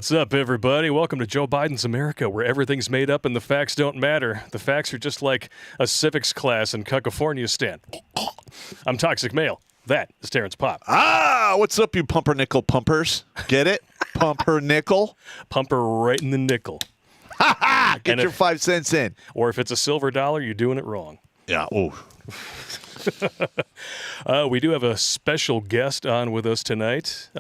What's up, everybody? Welcome to Joe Biden's America, where everything's made up and the facts don't matter. The facts are just like a civics class in California stand. I'm Toxic Male. That is Terrence Pop. Ah, what's up, you pumpernickel pumpers? Get it? Pumpernickel? Pumper right in the nickel. Ha ha! Get your 5 cents in. Or if it's a silver dollar, you're doing it wrong. Yeah. Oh. We do have a special guest on with us tonight.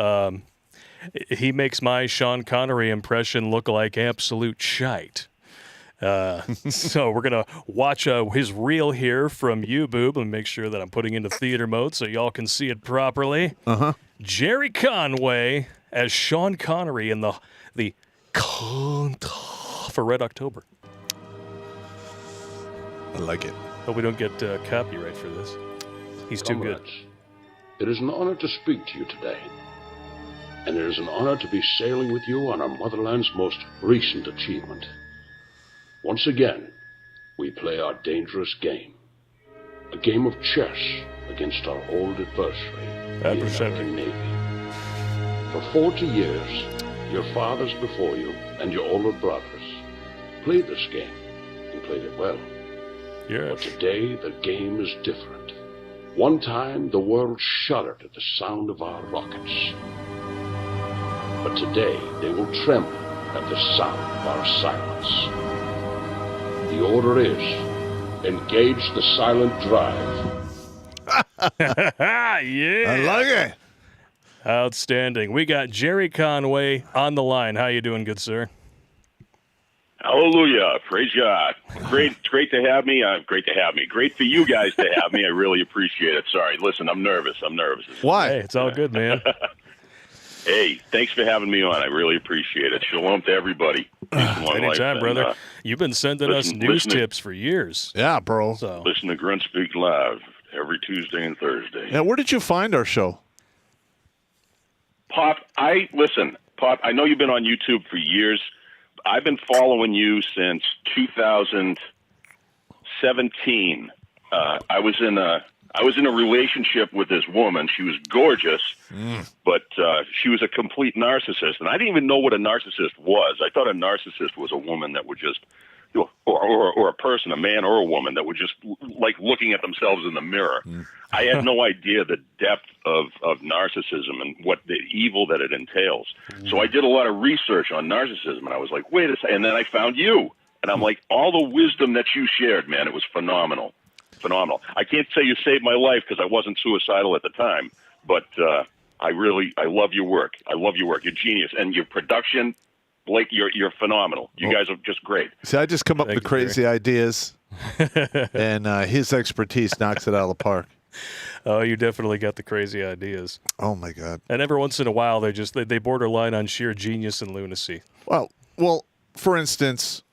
He makes my Sean Connery impression look like absolute shite. So we're going to watch his reel here from YouTube and make sure that I'm putting into theater mode so y'all can see it properly. Gerry Conway as Sean Connery in the Cunt for Red October. I like it. Hope we don't get copyright for this. He's too good. It is an honor to speak to you today. And it is an honor to be sailing with you on our motherland's most recent achievement. Once again, we play our dangerous game. A game of chess against our old adversary, the American Navy. For 40 years, your fathers before you and your older brothers played this game and played it well. Yes. But today, the game is different. One time, the world shuddered at the sound of our rockets. But today, they will tremble at the sound of our silence. The order is, engage the silent drive. Yeah. I like it. Outstanding. We got Gerry Conway on the line. How you doing, good sir? Hallelujah. Praise God. Great to have me. Great to have me. Great for you guys to have me. I really appreciate it. Sorry. Listen, I'm nervous. Why? Hey, it's all good, man. Hey, thanks for having me on. I really appreciate it. Shalom to everybody. Anytime, brother. You've been sending us news tips for years. Yeah, bro. So. Listen to Grunt Speak live every Tuesday and Thursday. Yeah, where did you find our show? Pop, I know you've been on YouTube for years. I've been following you since 2017. I was in a relationship with this woman. She was gorgeous, but she was a complete narcissist, and I didn't even know what a narcissist was. I thought a narcissist was a woman that would just, or a person, a man or a woman that would just like looking at themselves in the mirror. I had no idea the depth of narcissism and what the evil that it entails. So I did a lot of research on narcissism, and I was like, wait a second. And then I found you, and I'm like, all the wisdom that you shared, man, it was phenomenal. Phenomenal. I can't say you saved my life because I wasn't suicidal at the time, but I love your work. I love your work. You're genius, and your production, Blake, you're phenomenal. You guys are just great. See, I just come up with crazy ideas, and his expertise knocks it out of the park. Oh, you definitely got the crazy ideas. Oh my God! And every once in a while, they borderline on sheer genius and lunacy. Well, for instance,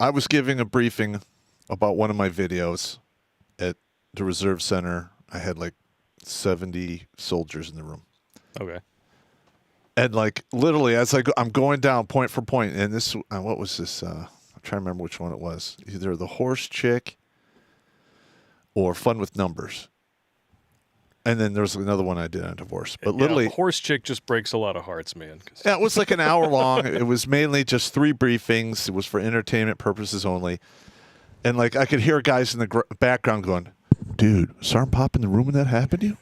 I was giving a briefing about one of my videos at the Reserve Center. I had like 70 soldiers in the room. Okay. And like literally, as I'm going down point for point, and this, what was this? I'm trying to remember which one it was. Either the horse chick or Fun with Numbers. And then there's another one I did on divorce. But literally, horse chick just breaks a lot of hearts, man. Yeah, it was like an hour long. It was mainly just 3 briefings. It was for entertainment purposes only. And like I could hear guys in the background going, "Dude, Sergeant Pop in the room when that happened to you?"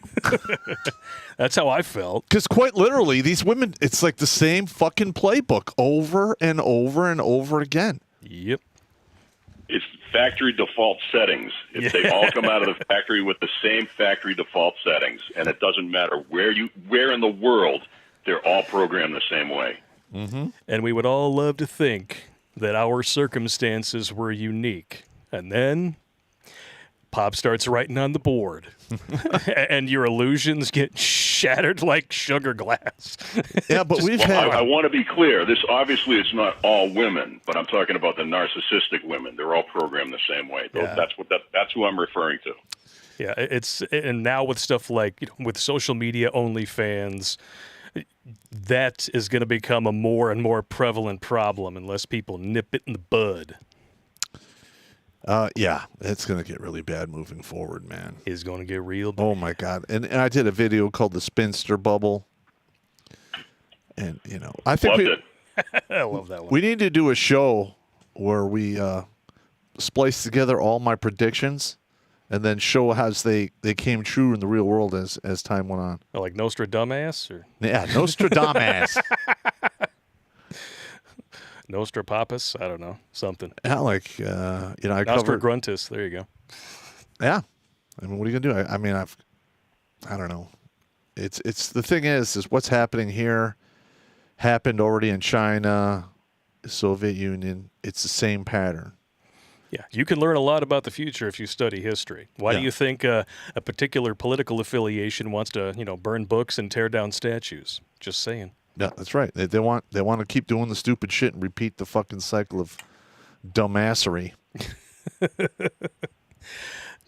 That's how I felt. Because quite literally, these women, it's like the same fucking playbook over and over and over again. Yep. It's factory default settings. They all come out of the factory with the same factory default settings, and it doesn't matter where in the world, they're all programmed the same way. Mm-hmm. And we would all love to think that our circumstances were unique. And then Pop starts writing on the board, and your illusions get shattered like sugar glass. Yeah, but I want to be clear. This obviously it's not all women, but I'm talking about the narcissistic women. They're all programmed the same way. Yeah. That's who I'm referring to. Yeah, and now with stuff like with social media OnlyFans, that is going to become a more and more prevalent problem unless people nip it in the bud. Yeah, it's going to get really bad moving forward, man. It's going to get real bad. Oh, my God. And I did a video called The Spinster Bubble. And, you know, I think I love that one. We need to do a show where we splice together all my predictions and then show how they came true in the real world as time went on. Like Nostradamus or Yeah, Nostradamus. Nostrapapus? I don't know. Something. Yeah, like, I covered. Nostragruntus. There you go. Yeah. I mean, what are you going to do? I mean, I don't know. It's the thing is what's happening here happened already in China, the Soviet Union. It's the same pattern. Yeah, you can learn a lot about the future if you study history. Why do you think a particular political affiliation wants to, burn books and tear down statues? Just saying. Yeah, that's right. They want to keep doing the stupid shit and repeat the fucking cycle of dumbassery.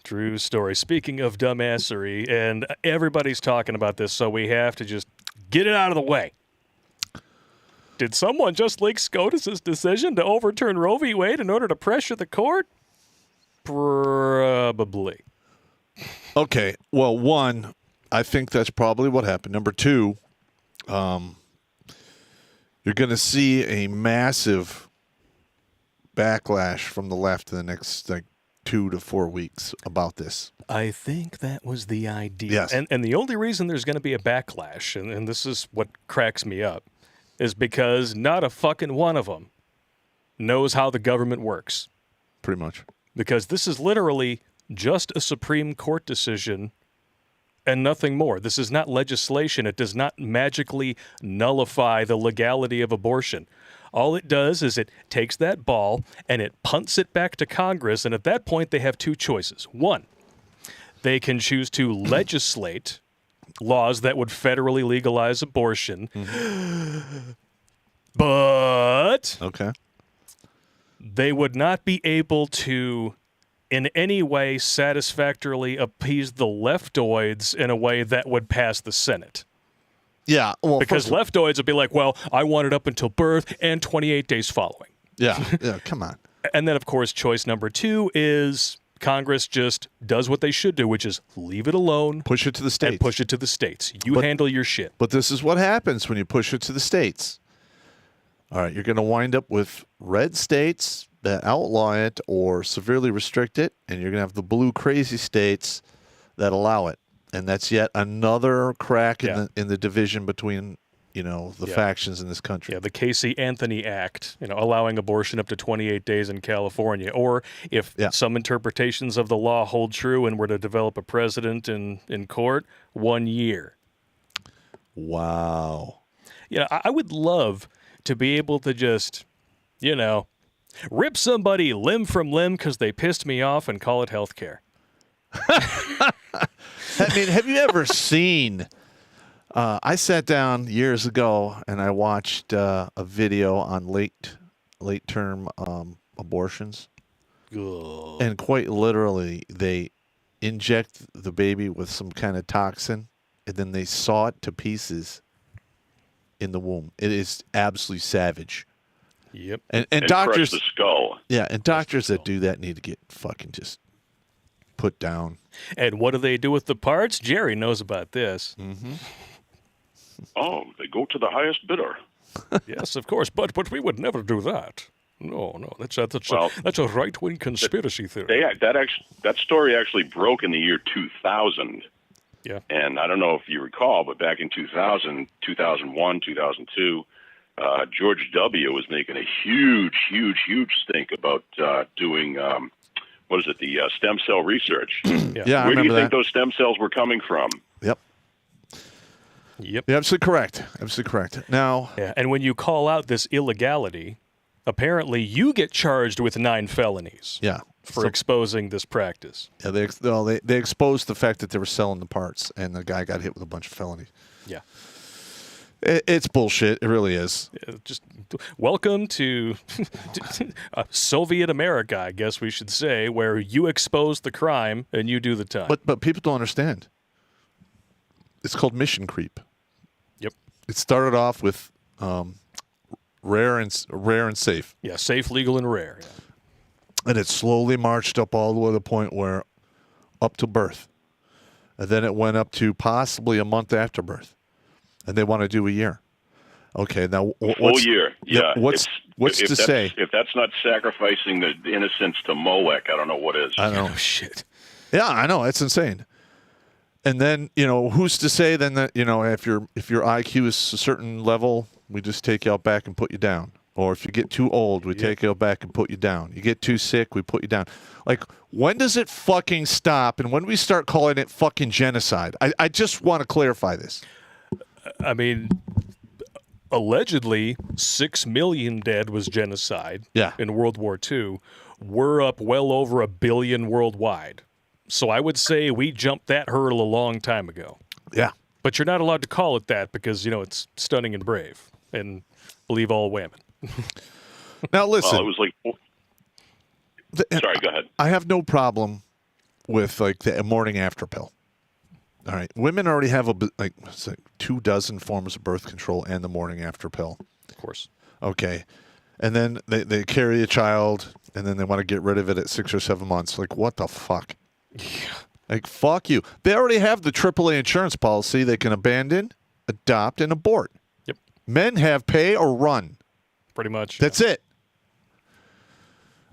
True story. Speaking of dumbassery, and everybody's talking about this, so we have to just get it out of the way. Did someone just leak SCOTUS' decision to overturn Roe v. Wade in order to pressure the court? Probably. Okay. Well, one, I think that's probably what happened. Number two, you're going to see a massive backlash from the left in the next 2 to 4 weeks about this. I think that was the idea. Yes. And the only reason there's going to be a backlash, and this is what cracks me up, is because not a fucking one of them knows how the government works. Pretty much. Because this is literally just a Supreme Court decision and nothing more. This is not legislation. It does not magically nullify the legality of abortion. All it does is it takes that ball and it punts it back to Congress, and at that point they have two choices. One, they can choose to legislate laws that would federally legalize abortion. But Okay. they would not be able to in any way satisfactorily appease the leftoids in a way that would pass the Senate. Yeah. Well, Because leftoids would be like, well, I want it up until birth and 28 days following. Yeah. Come on. And then, of course, choice number two is Congress just does what they should do, which is leave it alone. Push it to the states. And push it to the states. You handle your shit. But this is what happens when you push it to the states. All right, you're going to wind up with red states that outlaw it or severely restrict it, and you're going to have the blue crazy states that allow it. And that's yet another crack in the division between, the factions in this country. Yeah, the Casey Anthony Act, allowing abortion up to 28 days in California. Or if some interpretations of the law hold true and were to develop a precedent in court, 1 year. Wow. I would love to be able to just, rip somebody limb from limb because they pissed me off and call it health care. I mean, have you ever seen... I sat down years ago and I watched a video on late-term abortions. Ugh. And quite literally, they inject the baby with some kind of toxin, and then they saw it to pieces in the womb. It is absolutely savage. Yep. And crush doctors, the skull. yeah, and doctors that do that need to get fucking just put down. And what do they do with the parts? Jerry knows about this. Mm-hmm. Oh, they go to the highest bidder. Yes, of course, but we would never do that. No, that's a right-wing conspiracy theory. That story actually broke in the year 2000. Yeah. And I don't know if you recall, but back in 2000, 2001, 2002, George W. was making a huge stink about doing, the stem cell research. Yeah, Where do you think those stem cells were coming from? Yep. You're absolutely correct. Now, and when you call out this illegality, apparently you get charged with 9 felonies. Yeah. For exposing this practice. Yeah, they exposed the fact that they were selling the parts, and the guy got hit with a bunch of felonies. Yeah. It's bullshit. It really is. Just welcome to Soviet America, I guess we should say, where you expose the crime and you do the time. But people don't understand. It's called mission creep. Yep. It started off with rare and safe. Yeah, safe, legal, and rare. Yeah. And it slowly marched up all the way to the point where up to birth. And then it went up to possibly a month after birth. And they want to do a year. Okay, now Full year. Yeah. What's to say? If that's not sacrificing the innocence to Molech, I don't know what is. I don't know. Oh, shit. Yeah, I know. It's insane. And then, who's to say then that, if your IQ is a certain level, we just take you out back and put you down. Or if you get too old, we take you out back and put you down. You get too sick, we put you down. Like, when does it fucking stop? And when we start calling it fucking genocide? I just want to clarify this. I mean, allegedly, 6 million dead was genocide in World War II. We're up well over 1 billion worldwide. So I would say we jumped that hurdle a long time ago. Yeah. But you're not allowed to call it that because, it's stunning and brave. And believe all women. Now, listen. Well, it was like... Sorry, go ahead. I have no problem with, like, the morning after pill. All right. Women already have, 24 forms of birth control and the morning after pill. Of course. Okay. And then they carry a child, and then they want to get rid of it at 6 or 7 months. Like, what the fuck? Yeah. Like, fuck you. They already have the AAA insurance policy. They can abandon, adopt, and abort. Yep. Men have pay or run. Pretty much. That's it.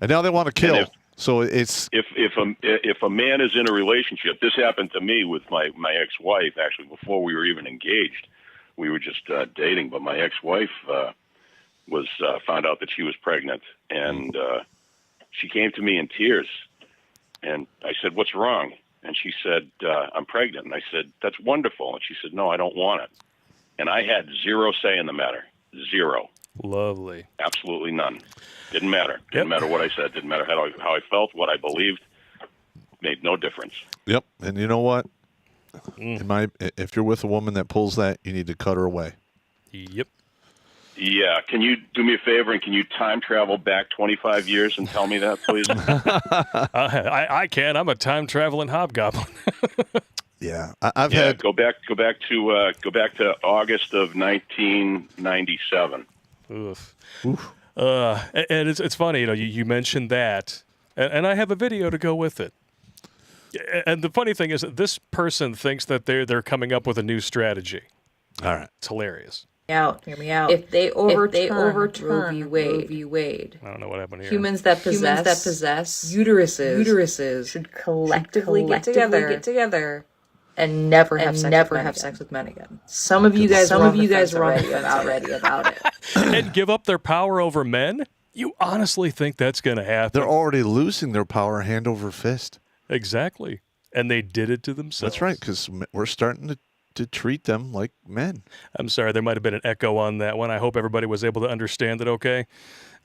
And now they want to kill. So it's if a man is in a relationship, this happened to me with my ex-wife. Actually, before we were even engaged, we were just dating. But my ex-wife was found out that she was pregnant, and she came to me in tears. And I said, "What's wrong?" And she said, "I'm pregnant." And I said, "That's wonderful." And she said, "No, I don't want it." And I had zero say in the matter. Zero. Lovely. Absolutely none. Didn't matter. Didn't matter what I said. Didn't matter how I felt, what I believed. Made no difference. Yep. And you know what? If you're with a woman that pulls that, you need to cut her away. Yep. Yeah. Can you do me a favor and can you time travel back 25 years and tell me that, please? I can. I'm a time traveling hobgoblin. Yeah, I've had go back to August of 1997. Oof. And it's funny, you mentioned that, and I have a video to go with it. And the funny thing is that this person thinks that they're coming up with a new strategy. All right, it's hilarious. Hear me out. If they overturn Roe v. Wade, I don't know what happened here. Humans that possess uteruses should collectively get together and never have sex with men again. Some of you guys are already about it. And give up their power over men? You honestly think that's going to happen? They're already losing their power hand over fist. Exactly. And they did it to themselves. That's right, because we're starting to treat them like men. I'm sorry, there might have been an echo on that one. I hope everybody was able to understand it okay.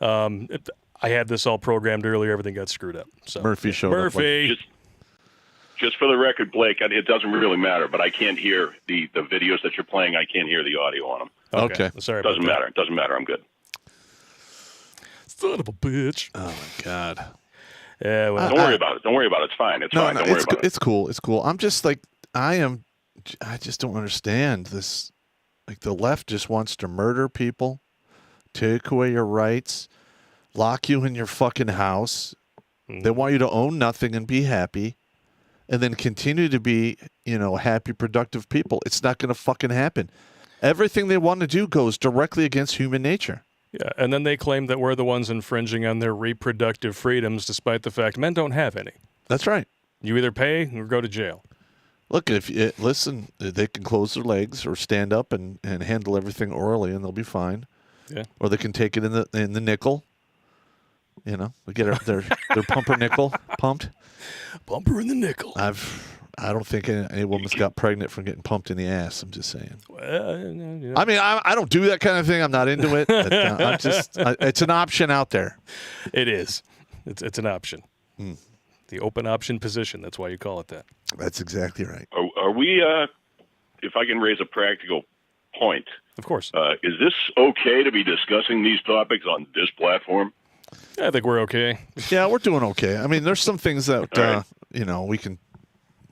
I had this all programmed earlier. Everything got screwed up. So Murphy showed up. Murphy. Just for the record, Blake, it doesn't really matter, but I can't hear the videos that you're playing. I can't hear the audio on them. Okay. Sorry. Doesn't matter. It doesn't matter. I'm good. Son of a bitch. Oh, my God. Yeah, well, Don't worry about it. Don't worry about it. It's fine. It's fine. Don't worry about it. It's cool. It's cool. I'm just like, I just don't understand this. Like, the left just wants to murder people, take away your rights, lock you in your fucking house. They want you to own nothing and be happy. And then continue to be, happy, productive people. It's not going to fucking happen. Everything they want to do goes directly against human nature. Yeah, and then they claim that we're the ones infringing on their reproductive freedoms, despite the fact men don't have any. That's right. You either pay or go to jail. Look, listen, they can close their legs or stand up and handle everything orally, and they'll be fine. Yeah. Or they can take it in the nickel. They get their pumpernickel pumped. Bumper in the nickel. I don't think any woman's got pregnant from getting pumped in the ass. I'm just saying. Well, I mean, I don't do that kind of thing. I'm not into it. But, it's an option out there. It is. It's an option. The open option position. That's why you call it that. That's exactly right. Are we? If I can raise a practical point, of course. Is this okay to be discussing these topics on this platform? I think we're okay. Yeah, we're doing okay. I mean, there's some things that we can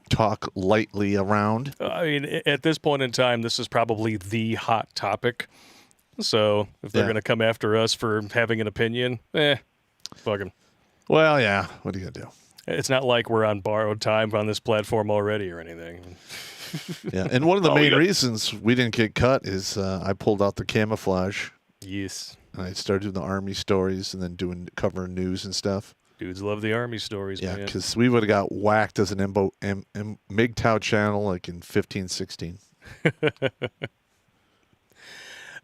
talk lightly around. I mean, at this point in time, this is probably the hot topic. So if they're going to come after us for having an opinion, fuck them. Well, yeah. What are you going to do? It's not like we're on borrowed time on this platform already or anything. Yeah, and one of the main reasons we didn't get cut is I pulled out the camouflage. Yes. And I started doing the Army stories and then covering news and stuff. Dudes love the Army stories, yeah, man. Yeah, because we would have got whacked as an MGTOW channel like in 15, 16.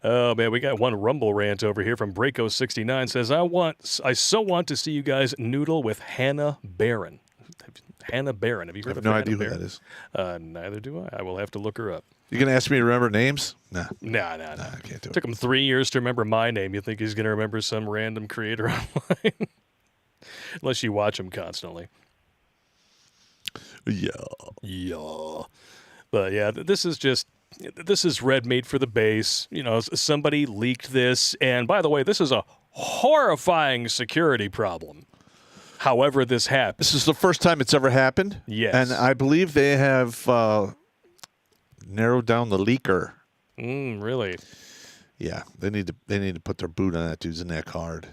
Oh, man, we got one Rumble rant over here from Braco69. Says, I so want to see you guys noodle with Hannah Barron. Hannah Barron. Have you heard of no Hannah idea Barron? who that is. Neither do I. I will have to look her up. You going to ask me to remember names? Nah. Nah, I can't do it. Took him 3 years to remember my name. You think he's going to remember some random creator online? Unless you watch him constantly. Yeah. But yeah, this is red meat for the base. You know, somebody leaked this. And by the way, this is a horrifying security problem. However this happened. This is the first time it's ever happened. Yes. And I believe they have narrowed down the leaker. Really? Yeah, they need to put their boot on that dude's neck hard.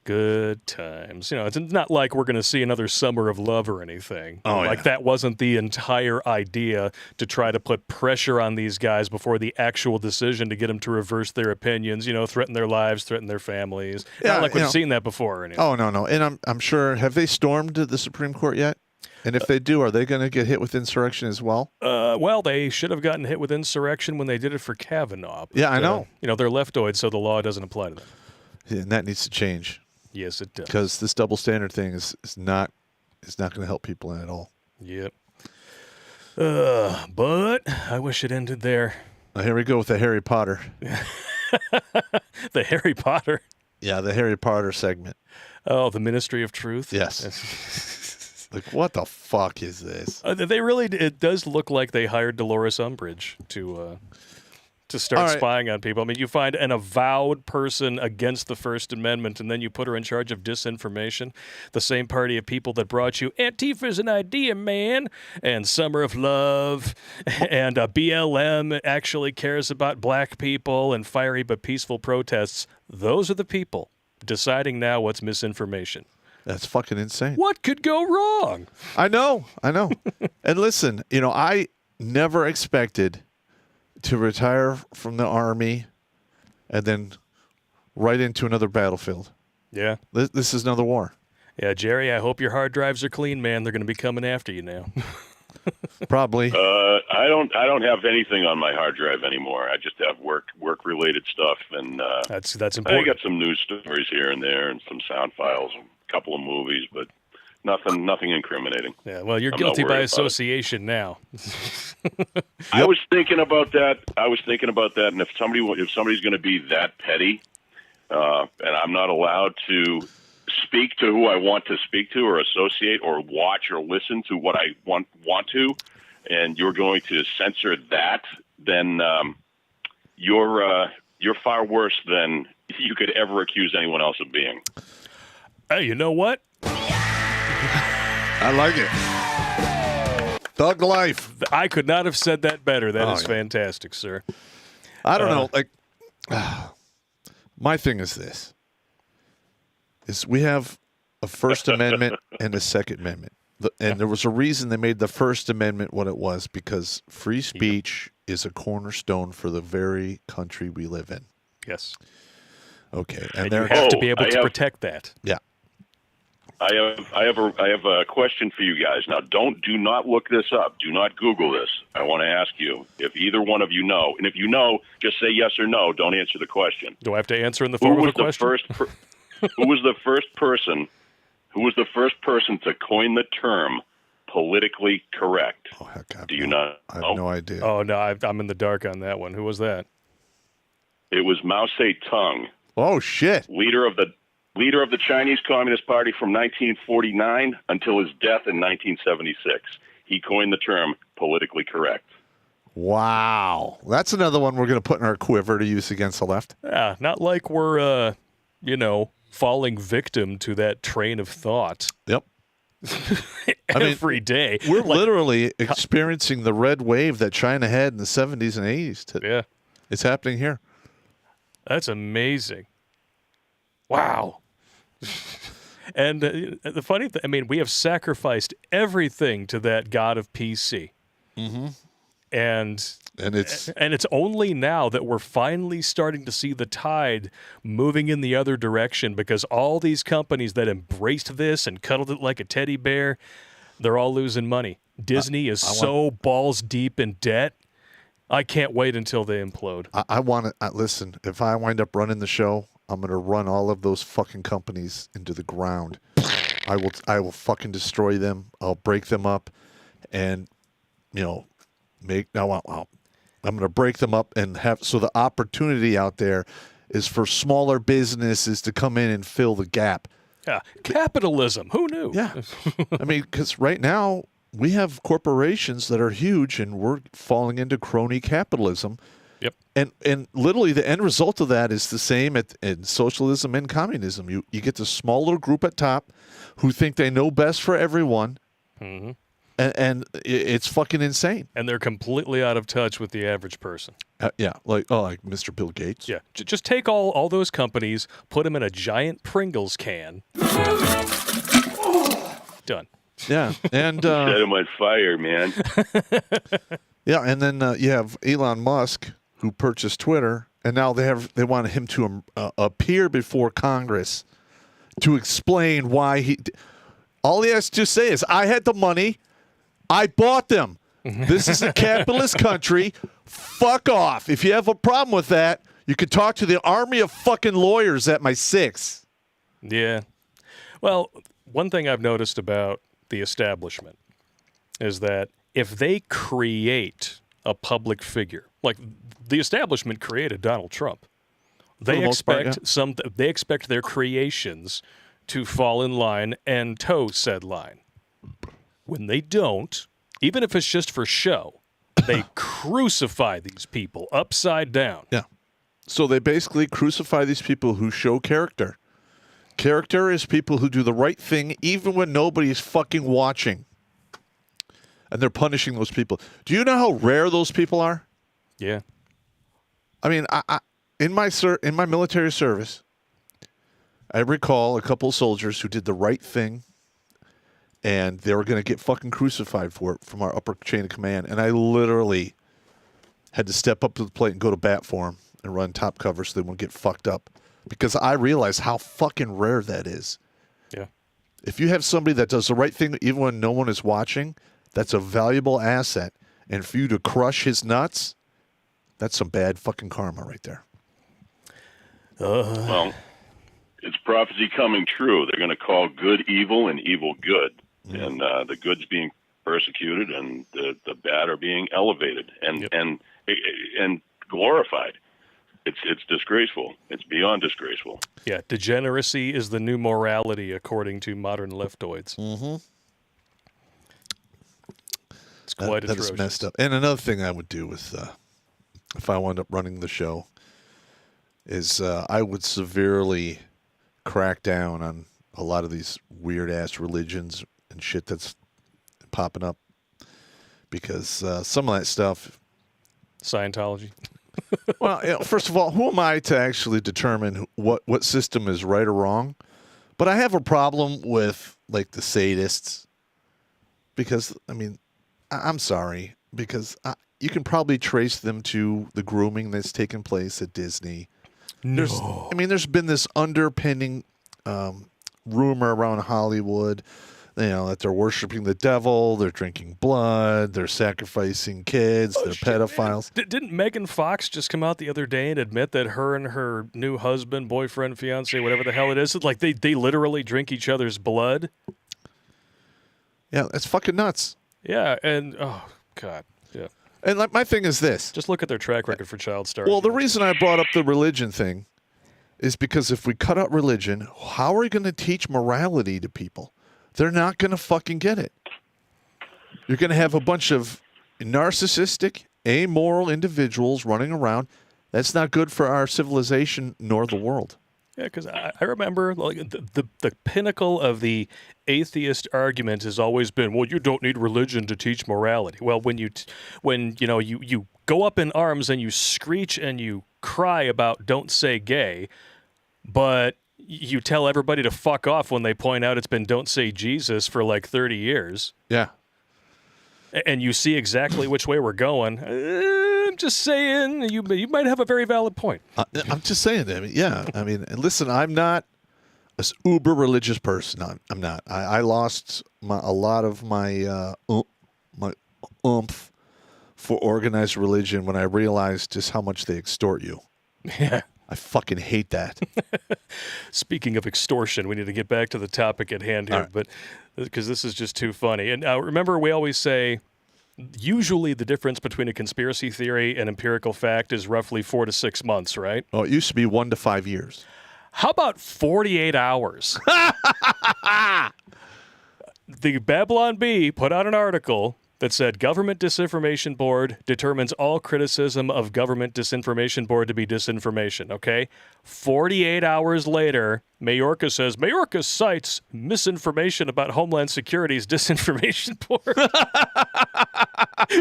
Good times. You know, it's not like we're going to see another Summer of Love or anything. Oh, like that wasn't the entire idea, to try to put pressure on these guys before the actual decision to get them to reverse their opinions, you know, threaten their lives, threaten their families. Yeah, not like we've seen that before or anything. Oh, no. And I'm sure, have they stormed the Supreme Court yet? And if they do, are they going to get hit with insurrection as well? Well, they should have gotten hit with insurrection when they did it for Kavanaugh. But, yeah, I know. You know, they're leftoids, so the law doesn't apply to them. Yeah, and that needs to change. Yes, it does. Because this double standard thing is not going to help people at all. Yep. But I wish it ended there. Here we go with the Harry Potter. The Harry Potter. Yeah, the Harry Potter segment. Oh, the Ministry of Truth? Yes. Like, what the fuck is this? It does look like they hired Dolores Umbridge to start spying on people. I mean, you find an avowed person against the First Amendment, and then you put her in charge of disinformation. The same party of people that brought you Antifa's an idea, man, and Summer of Love, and BLM actually cares about black people, and fiery but peaceful protests. Those are the people deciding now what's misinformation. That's fucking insane. What could go wrong? I know. And listen, you know, I never expected to retire from the Army and then right into another battlefield. Yeah. This is another war. Yeah, Jerry, I hope your hard drives are clean, man. They're going to be coming after you now. Probably. I don't have anything on my hard drive anymore. I just have work related stuff, and that's important. I got some news stories here and there, and some sound files, a couple of movies, but nothing incriminating. Yeah, well, you're guilty by association now. I was thinking about that. And if somebody's going to be that petty, and I'm not allowed to speak to who I want to speak to, or associate, or watch, or listen to what I want to, and you're going to censor that, then you're far worse than you could ever accuse anyone else of being. Hey, you know what? I like it. Thug life. I could not have said that better. That is fantastic, sir. I don't know. Like, my thing is this. We have a First Amendment and a Second Amendment. And there was a reason they made the First Amendment what it was, because free speech is a cornerstone for the very country we live in. Yes. Okay. And you have to be able to protect that. Yeah. I have a question for you guys. Now, do not look this up. Do not Google this. I want to ask you if either one of you know, and if you know, just say yes or no. Don't answer the question. Do I have to answer in the form of a question? Who was the first person? Who was the first person to coin the term politically correct? Oh, heck, do you not? I have no idea. Oh no, I'm in the dark on that one. Who was that? It was Mao Zedong. Oh shit! Leader of the Chinese Communist Party from 1949 until his death in 1976. He coined the term politically correct. Wow. That's another one we're going to put in our quiver to use against the left. Yeah, not like we're, falling victim to that train of thought. Yep. Every day. We're literally experiencing the red wave that China had in the 70s and 80s. Yeah. It's happening here. That's amazing. Wow. And the funny thing, I mean, we have sacrificed everything to that god of PC. Mm-hmm. And it's only now that we're finally starting to see the tide moving in the other direction, because all these companies that embraced this and cuddled it like a teddy bear, they're all losing money. Disney is so balls deep in debt. I can't wait until they implode. I want to listen. If I wind up running the show, I'm going to run all of those fucking companies into the ground. I will fucking destroy them. I'll break them up, and I'm going to break them up and have so the opportunity out there is for smaller businesses to come in and fill the gap. Yeah, capitalism. Who knew? Yeah, I mean, because right now we have corporations that are huge, and we're falling into crony capitalism. Yep. And literally the end result of that is the same in socialism and communism. You get the smaller group at top who think they know best for everyone, mm-hmm. and it's fucking insane. And they're completely out of touch with the average person. Like Mr. Bill Gates. Yeah, just take all those companies, put them in a giant Pringles can. Done. Yeah, and set him on fire, man. Yeah, and then you have Elon Musk, who purchased Twitter, and now they want him to appear before Congress to explain why all he has to say is, I had the money, I bought them. This is a capitalist country. Fuck off. If you have a problem with that, you can talk to the army of fucking lawyers at my 6. Yeah. Well, one thing I've noticed about the establishment is that if they create a public figure, like the establishment created Donald Trump, they expect their creations to fall in line and toe said line. When they don't, even if it's just for show, they crucify these people upside down. Yeah. So they basically crucify these people who show character. Character is people who do the right thing even when nobody's fucking watching. And they're punishing those people. Do you know how rare those people are? Yeah. I mean, in my military service, I recall a couple of soldiers who did the right thing, and they were going to get fucking crucified for it from our upper chain of command. And I literally had to step up to the plate and go to bat for them and run top cover so they wouldn't get fucked up. Because I realize how fucking rare that is. Yeah. If you have somebody that does the right thing even when no one is watching, that's a valuable asset. And for you to crush his nuts, that's some bad fucking karma right there. Well, it's prophecy coming true. They're going to call good evil and evil good. And the good's being persecuted and the bad are being elevated and glorified. It's disgraceful. It's beyond disgraceful. Yeah, degeneracy is the new morality, according to modern leftoids. Mm-hmm. It's quite atrocious. That is messed up. And another thing I would do with, if I wound up running the show, is I would severely crack down on a lot of these weird-ass religions and shit that's popping up. Because some of that stuff... Scientology. Well, first of all, who am I to actually determine what system is right or wrong? But I have a problem with, like, the sadists. Because, I mean, I'm sorry. Because you can probably trace them to the grooming that's taken place at Disney. No. There's been this underpinning rumor around Hollywood, that they're worshiping the devil, they're drinking blood, they're sacrificing kids, they're pedophiles. Didn't Megan Fox just come out the other day and admit that her and her new husband, boyfriend, fiance, whatever the hell it is, like they literally drink each other's blood? Yeah, that's fucking nuts. Yeah, and oh god, yeah. And my thing is this: just look at their track record for child stars. Well, the reason I brought up the religion thing is because if we cut out religion, how are we going to teach morality to people? They're not going to fucking get it. You're going to have a bunch of narcissistic, amoral individuals running around. That's not good for our civilization nor the world. Yeah, because I remember like the pinnacle of the atheist argument has always been, well, you don't need religion to teach morality. Well, when you go up in arms and you screech and you cry about don't say gay, but you tell everybody to fuck off when they point out it's been "Don't Say Jesus" for like 30 years. Yeah. And you see exactly which way we're going. I'm just saying, you might have a very valid point. I'm just saying. I mean, yeah. I mean, and listen, I'm not an uber religious person. I'm not. I lost a lot of my oomph for organized religion when I realized just how much they extort you. Yeah. I fucking hate that. Speaking of extortion, we need to get back to the topic at hand here, but because this is just too funny. And remember, we always say usually the difference between a conspiracy theory and empirical fact is roughly 4 to 6 months, right? Oh, it used to be 1 to 5 years. How about 48 hours? The Babylon Bee put out an article that said Government Disinformation Board determines all criticism of Government Disinformation Board to be disinformation, okay? 48 hours later, Mayorkas says, Mayorkas cites misinformation about Homeland Security's Disinformation Board.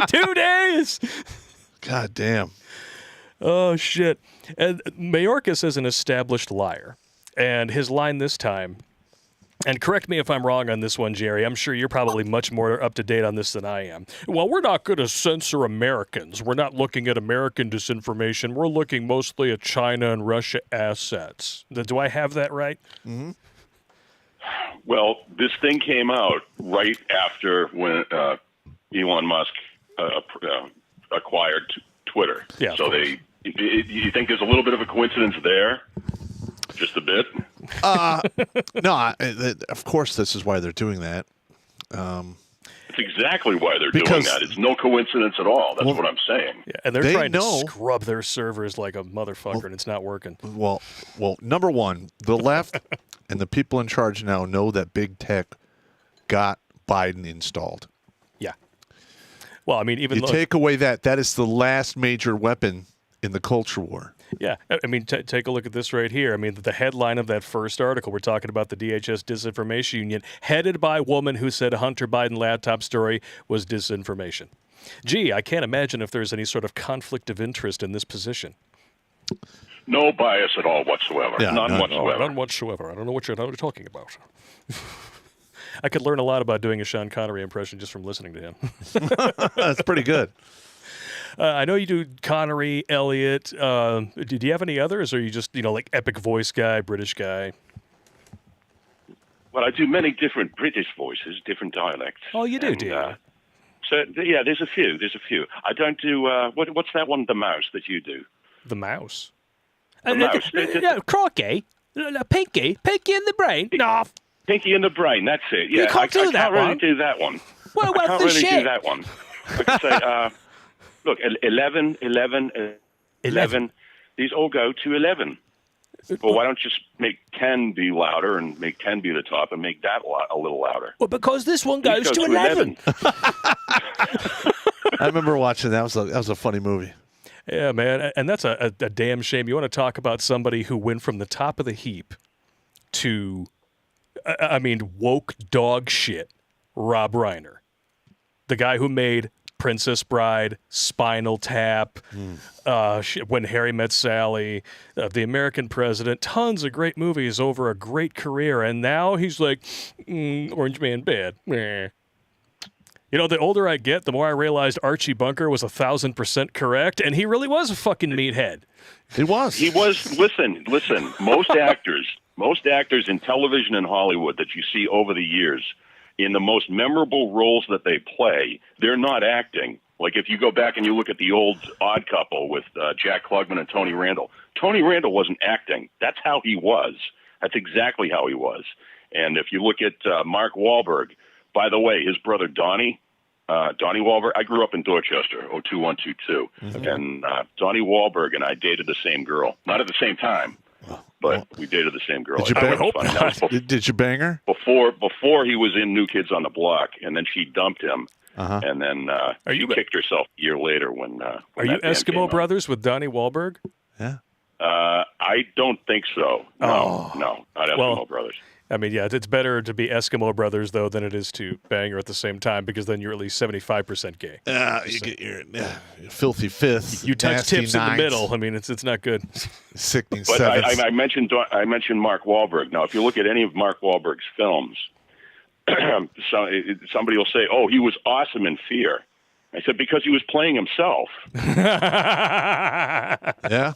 2 days! God damn. Oh, shit. And Mayorkas is an established liar. And his line this time, and correct me if I'm wrong on this one, Gerry. I'm sure you're probably much more up to date on this than I am. Well, we're not going to censor Americans. We're not looking at American disinformation. We're looking mostly at China and Russia assets. Do I have that right? Mm-hmm. Well, this thing came out right after when Elon Musk acquired Twitter. Yeah, so you think there's a little bit of a coincidence there? Just a bit? No, of course this is why they're doing that. It's exactly why they're doing that. It's no coincidence at all. That's what I'm saying. Yeah, and they're trying to scrub their servers like a motherfucker, and it's not working. Well, number one, the left and the people in charge now know that big tech got Biden installed. Yeah. Well, I mean, even you take away that is the last major weapon in the culture war. Yeah, I mean, take a look at this right here. I mean, the headline of that first article, we're talking about the DHS Disinformation Union, headed by a woman who said Hunter Biden laptop story was disinformation. Gee, I can't imagine if there's any sort of conflict of interest in this position. No bias at all whatsoever. Yeah, none whatsoever. None whatsoever. I don't know what you're talking about. I could learn a lot about doing a Sean Connery impression just from listening to him. That's pretty good. I know you do Connery, Elliott. Do you have any others, or are you just, like epic voice guy, British guy? Well, I do many different British voices, different dialects. Oh, you do, do you? So, yeah, there's a few. I don't do, what's that one, the mouse, that you do? The mouse? The mouse. Crocky? Pinky in the brain? No. Pinky in the brain, that's it. Yeah, you can't do that one. I one. can't really do that one. Well, I can't the really shit? do that one. I can say, look, 11. These all go to 11. Well, why don't you just make 10 be louder and make 10 be the top and make that a little louder? Well, because this one goes to 11. I remember watching that. That was a funny movie. Yeah, man, and that's a damn shame. You want to talk about somebody who went from the top of the heap to, woke dog shit, Rob Reiner. The guy who made Princess Bride, Spinal Tap, When Harry Met Sally, The American President, tons of great movies over a great career, and now he's like, Orange Man bad. Meh. The older I get, the more I realized Archie Bunker was 1,000% correct, and he really was a fucking meathead. He was. Listen, most actors in television and Hollywood that you see over the years, in the most memorable roles that they play, they're not acting. Like if you go back and you look at the old Odd Couple with Jack Klugman and Tony Randall, Tony Randall wasn't acting. That's how he was. That's exactly how he was. And if you look at Mark Wahlberg, by the way, his brother Donnie Wahlberg, I grew up in Dorchester, 02122, and Donnie Wahlberg and I dated the same girl. Not at the same time, but we dated the same girl. Did you bang her? Before he was in New Kids on the Block, and then she dumped him, and then she kicked herself a year later when Are you Eskimo Brothers with Donnie Wahlberg? Yeah. I don't think so. No, not Eskimo Brothers. I mean, yeah, it's better to be Eskimo brothers though than it is to bang her at the same time, because then you're at least 75% gay. You get your filthy fifth. You touch nasty tips in the ninths, middle. I mean, it's not good. Sickening But sevenths. I mentioned Mark Wahlberg. Now, if you look at any of Mark Wahlberg's films, somebody will say, "Oh, he was awesome in Fear." I said, because he was playing himself. Yeah.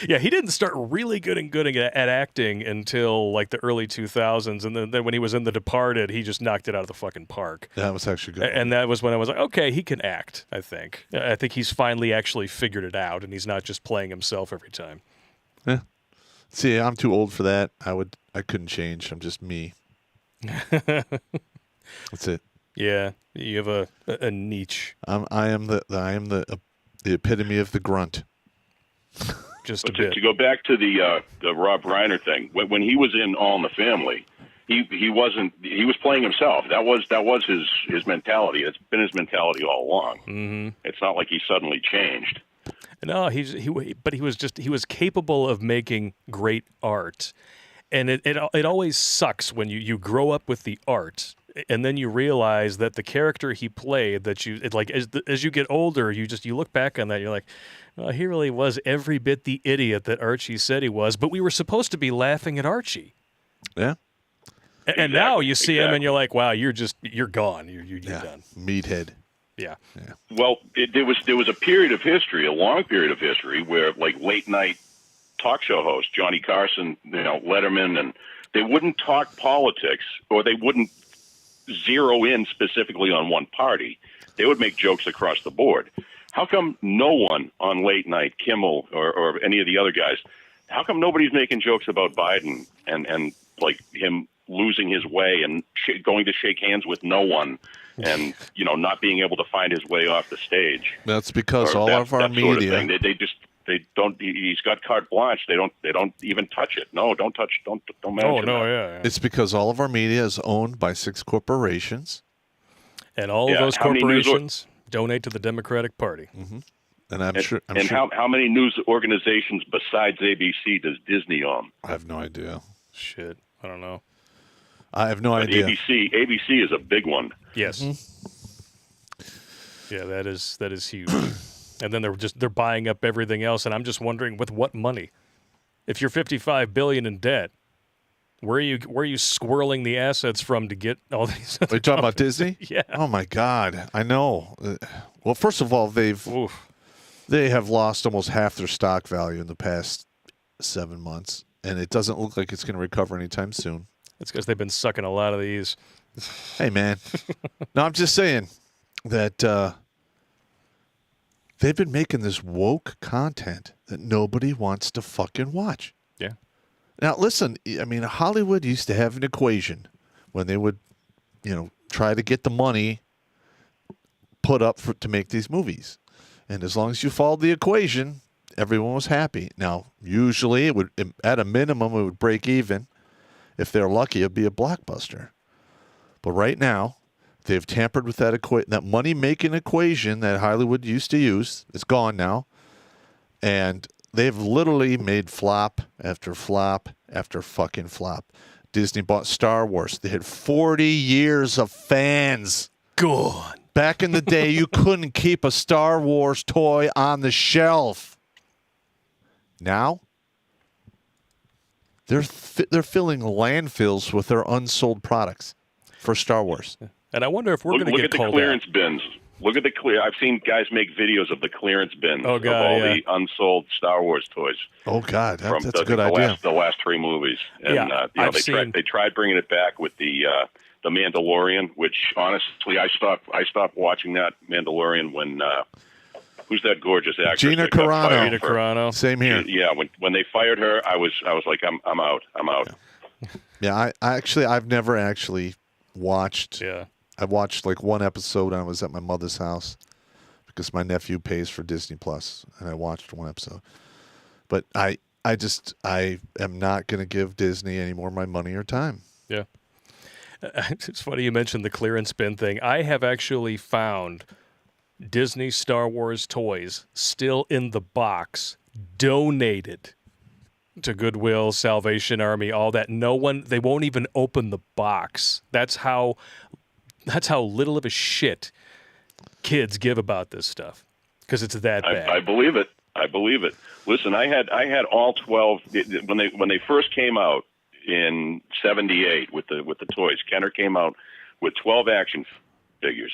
Yeah, he didn't start really good at acting until like the early 2000s, and then when he was in The Departed, he just knocked it out of the fucking park. That was actually good. And that was when I was like, okay, he can act. I think he's finally actually figured it out, and he's not just playing himself every time. Yeah. See, I'm too old for that. I couldn't change. I'm just me. That's it. Yeah, you have a niche. I am the epitome of the grunt. Just a But bit. to go back to the Rob Reiner thing, when he was in All in the Family, he was playing himself. That was his mentality. It's been his mentality all along. Mm-hmm. It's not like he suddenly changed. No, he was capable of making great art, and it always sucks when you grow up with the art, and then you realize that the character he played, as you get older, you look back on that, you're like, oh, he really was every bit the idiot that Archie said he was, but we were supposed to be laughing at Archie. Yeah. And now you see him and you're like, wow, you're gone. You're done. Meathead. Yeah. Well, there was a period of history, a long period of history, where like late night talk show hosts, Johnny Carson, Letterman, and they wouldn't talk politics, or they wouldn't zero in specifically on one party. They would make jokes across the board. How come no one on late night, Kimmel or any of the other guys, how come nobody's making jokes about Biden and like him losing his way and going to shake hands with no one and, not being able to find his way off the stage? That's because Or all that- of our that sort of media. thing. They don't. He's got carte blanche. They don't even touch it. No, don't touch. Don't mention. Oh no, that. yeah. It's because all of our media is owned by 6 corporations, And all of Yeah, those how many news corporations donate to the Democratic Party. and I'm sure. How many news organizations besides ABC does Disney own? I have no idea. Shit, I don't know. I have no But idea. ABC is a big one. Yes. Yeah, that is huge. And then they're buying up everything else, and I'm just wondering with what money. If you're $55 billion in debt, where are you squirreling the assets from to get all these? Are you talking about Disney? Yeah. Oh my God, I know. Well, first of all, they have lost almost half their stock value in the past 7 months, and it doesn't look like it's going to recover anytime soon. It's because they've been sucking a lot of these. Hey, man. No, I'm just saying that they've been making this woke content that nobody wants to fucking watch. Yeah. Now, listen, I mean, Hollywood used to have an equation when they would, try to get the money put up to make these movies. And as long as you followed the equation, everyone was happy. Now, usually, it would, at a minimum, it would break even. If they're lucky, it'd be a blockbuster. But right now, they've tampered with that money-making equation that Hollywood used to use. It's gone now. And they've literally made flop after flop after fucking flop. Disney bought Star Wars. They had 40 years of fans. Gone. Back in the day, you couldn't keep a Star Wars toy on the shelf. Now, they're filling landfills with their unsold products for Star Wars. And I wonder if we're going to Look get at the called clearance out. bins. Look at the clear. I've seen guys make videos of the clearance bins Oh, of God, all yeah. the unsold Star Wars toys. Oh, God, From that's a good idea. The last 3 movies. And Yeah, I've seen- they tried bringing it back with the Mandalorian, which honestly I stopped watching that Mandalorian when who's that gorgeous actress? Gina that got Carano. fired Gina for- Carano. Same here. Yeah, when they fired her, I was like I'm out. Yeah, I've never actually watched. Yeah. I watched like one episode when I was at my mother's house because my nephew pays for Disney Plus, and I watched one episode. But I am not going to give Disney any more of my money or time. Yeah. It's funny you mentioned the clearance bin thing. I have actually found Disney Star Wars toys still in the box, donated to Goodwill, Salvation Army, all that. They won't even open the box. That's how little of a shit kids give about this stuff, because it's that bad. I believe it. I believe it. Listen, I had all 12 when they first came out in '78 with the toys. Kenner came out with 12 action figures,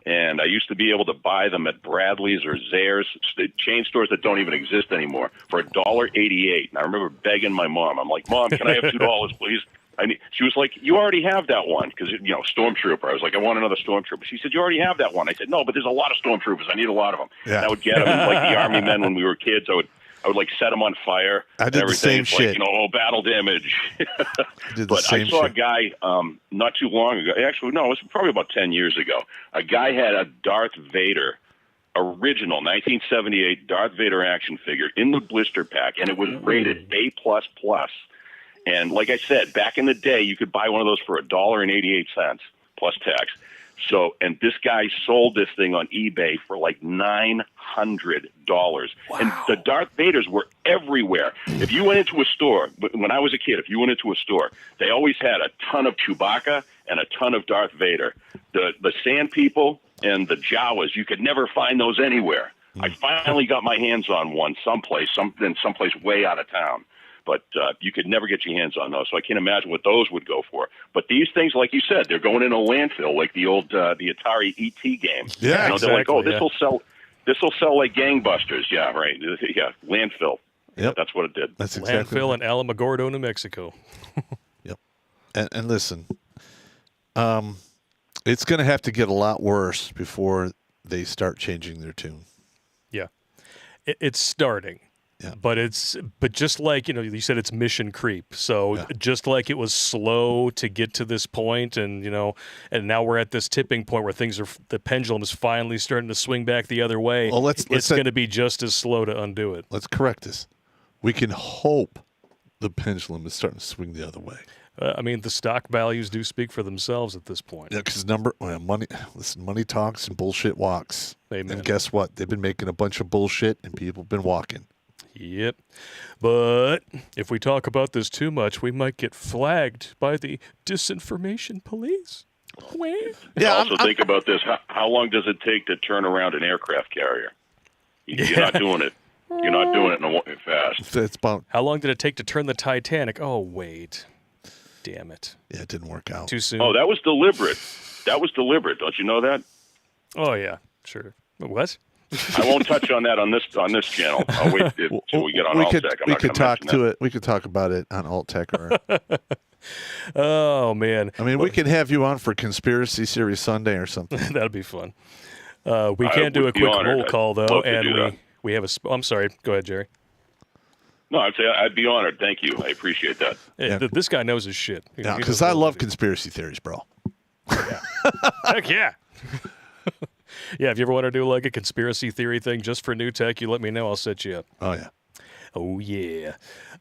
and I used to be able to buy them at Bradley's or Zayre's, chain stores that don't even exist anymore, for $1.88. And I remember begging my mom. I'm like, Mom, can I have $2, please? She was like, you already have that one, because, Stormtrooper. I was like, I want another Stormtrooper. She said, you already have that one. I said, no, but there's a lot of Stormtroopers. I need a lot of them. Yeah. And I would get them like the Army men when we were kids. I would like set them on fire. I did the same shit. Like, battle damage. But I saw a guy not too long ago. Actually, no, it was probably about 10 years ago. A guy had a Darth Vader, original 1978 Darth Vader action figure in the blister pack, and it was rated A++. And like I said, back in the day, you could buy one of those for $1.88 plus tax. So, and this guy sold this thing on eBay for like $900. Wow. And the Darth Vaders were everywhere. If you went into a store, when I was a kid, if you went into a store, they always had a ton of Chewbacca and a ton of Darth Vader. The Sand People and the Jawas, you could never find those anywhere. I finally got my hands on one someplace way out of town. But you could never get your hands on those, so I can't imagine what those would go for. But these things, like you said, they're going in a landfill, like the old the Atari ET game. Yeah, exactly, they're like, oh, this will sell like gangbusters. Yeah, right. Yeah, landfill. Yep, that's what it did. That's exactly landfill in Alamogordo, New Mexico. Yep. And listen, it's going to have to get a lot worse before they start changing their tune. Yeah, it's starting. Yeah. But just like, you said it's mission creep. So just like it was slow to get to this point, and now we're at this tipping point where the pendulum is finally starting to swing back the other way. Well, it's going to be just as slow to undo it. Let's correct this. We can hope the pendulum is starting to swing the other way. The stock values do speak for themselves at this point. Yeah, because money talks and bullshit walks. Amen. And guess what? They've been making a bunch of bullshit, and people have been walking. Yep. But if we talk about this too much, we might get flagged by the disinformation police. Think about this. How long does it take to turn around an aircraft carrier? You're not doing it. You're not doing it fast. It's about, how long did it take to turn the Titanic? Oh, wait. Damn it. Yeah, it didn't work out. Too soon. Oh, that was deliberate. Don't you know that? Oh, yeah. Sure. What? I won't touch on that on this channel. I'll wait till we get on Alt Tech. We could talk to it. We could talk about it on Alt Tech. Oh man! We can have you on for Conspiracy Series Sunday or something. That'd be fun. We can do a quick roll call though, and we have a. I'm sorry. Go ahead, Jerry. No, I'd say I'd be honored. Thank you. I appreciate that. Yeah. This guy knows his shit. Yeah, because I love conspiracy theories, bro. Yeah. Heck yeah. Yeah, if you ever want to do like a conspiracy theory thing just for New Tech, you let me know. I'll set you up. Oh, yeah. Oh, yeah.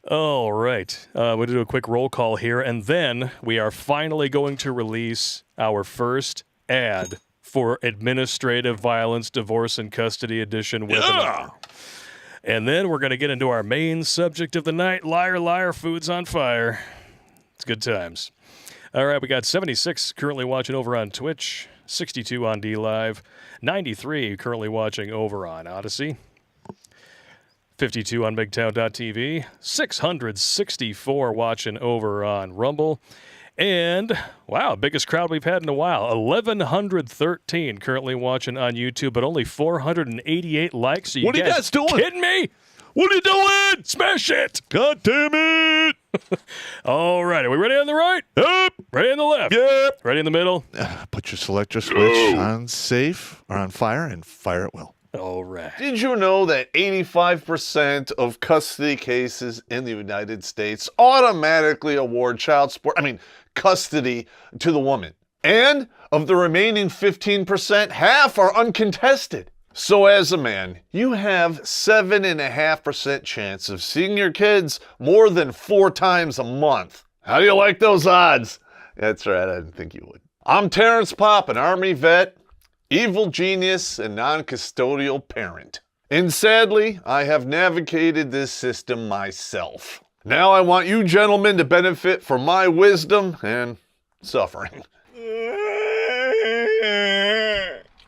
All right. We'll do a quick roll call here, and then we are finally going to release our first ad for Administrative Violence, Divorce, and Custody Edition webinar. And then we're going to get into our main subject of the night, Liar, Liar, Food's on Fire. It's good times. All right, we got 76 currently watching over on Twitch, 62 on DLive, 93 currently watching over on Odyssey, 52 on MGTOW.tv, 664 watching over on Rumble, and, wow, biggest crowd we've had in a while, 1,113 currently watching on YouTube, but only 488 likes. So what are you guys doing? Kidding me? What are you doing? Smash it! God damn it! All right, are we ready on the right? Yep. Ready on the left? Yep. Ready in the middle? Put your selector switch on safe or on fire, and fire it will. All right. Did you know that 85% of custody cases in the United States automatically award custody to the woman? And of the remaining 15%, half are uncontested. So as a man, you have 7.5% chance of seeing your kids more than 4 times a month. How do you like those odds? That's right, I didn't think you would. I'm Terrence Popp, an Army vet, evil genius, and non-custodial parent. And sadly, I have navigated this system myself. Now I want you gentlemen to benefit from my wisdom and suffering.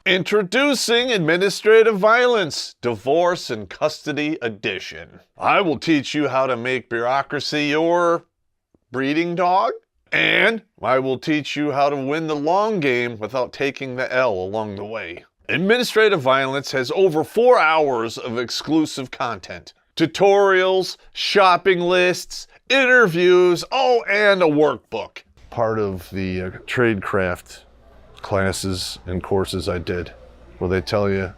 Introducing Administrative Violence, Divorce and Custody Edition. I will teach you how to make bureaucracy your breeding dog, and I will teach you how to win the long game without taking the L along the way. Administrative Violence has over 4 hours of exclusive content. Tutorials, shopping lists, interviews, and a workbook. Part of the tradecraft classes and courses I did, where they tell you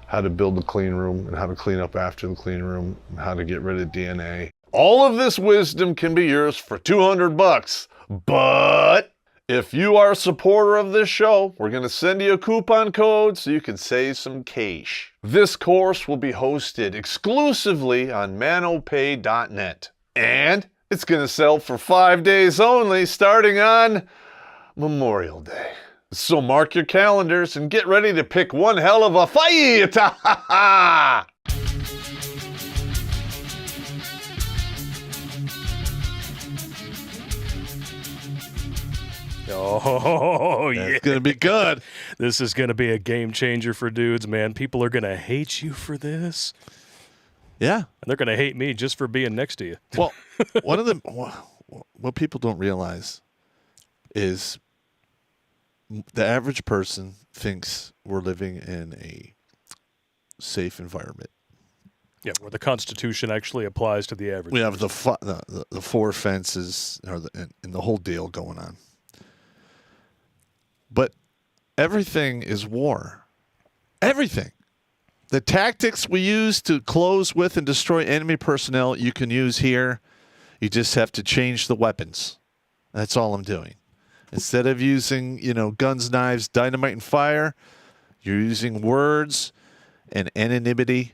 how to build a clean room and how to clean up after the clean room and how to get rid of DNA. All of this wisdom can be yours for $200, but if you are a supporter of this show, we're going to send you a coupon code so you can save some cash. This course will be hosted exclusively on manopay.net, and it's going to sell for 5 days only starting on Memorial Day. So mark your calendars and get ready to pick one hell of a fight! Oh, yeah. It's going to be good. This is going to be a game changer for dudes, man. People are going to hate you for this. Yeah. And they're going to hate me just for being next to you. Well, what people don't realize is the average person thinks we're living in a safe environment. Yeah, where the Constitution actually applies to the average. We have the four fences and the whole deal going on. But everything is war. Everything. The tactics we use to close with and destroy enemy personnel, you can use here. You just have to change the weapons. That's all I'm doing. Instead of using, guns, knives, dynamite, and fire, you're using words and anonymity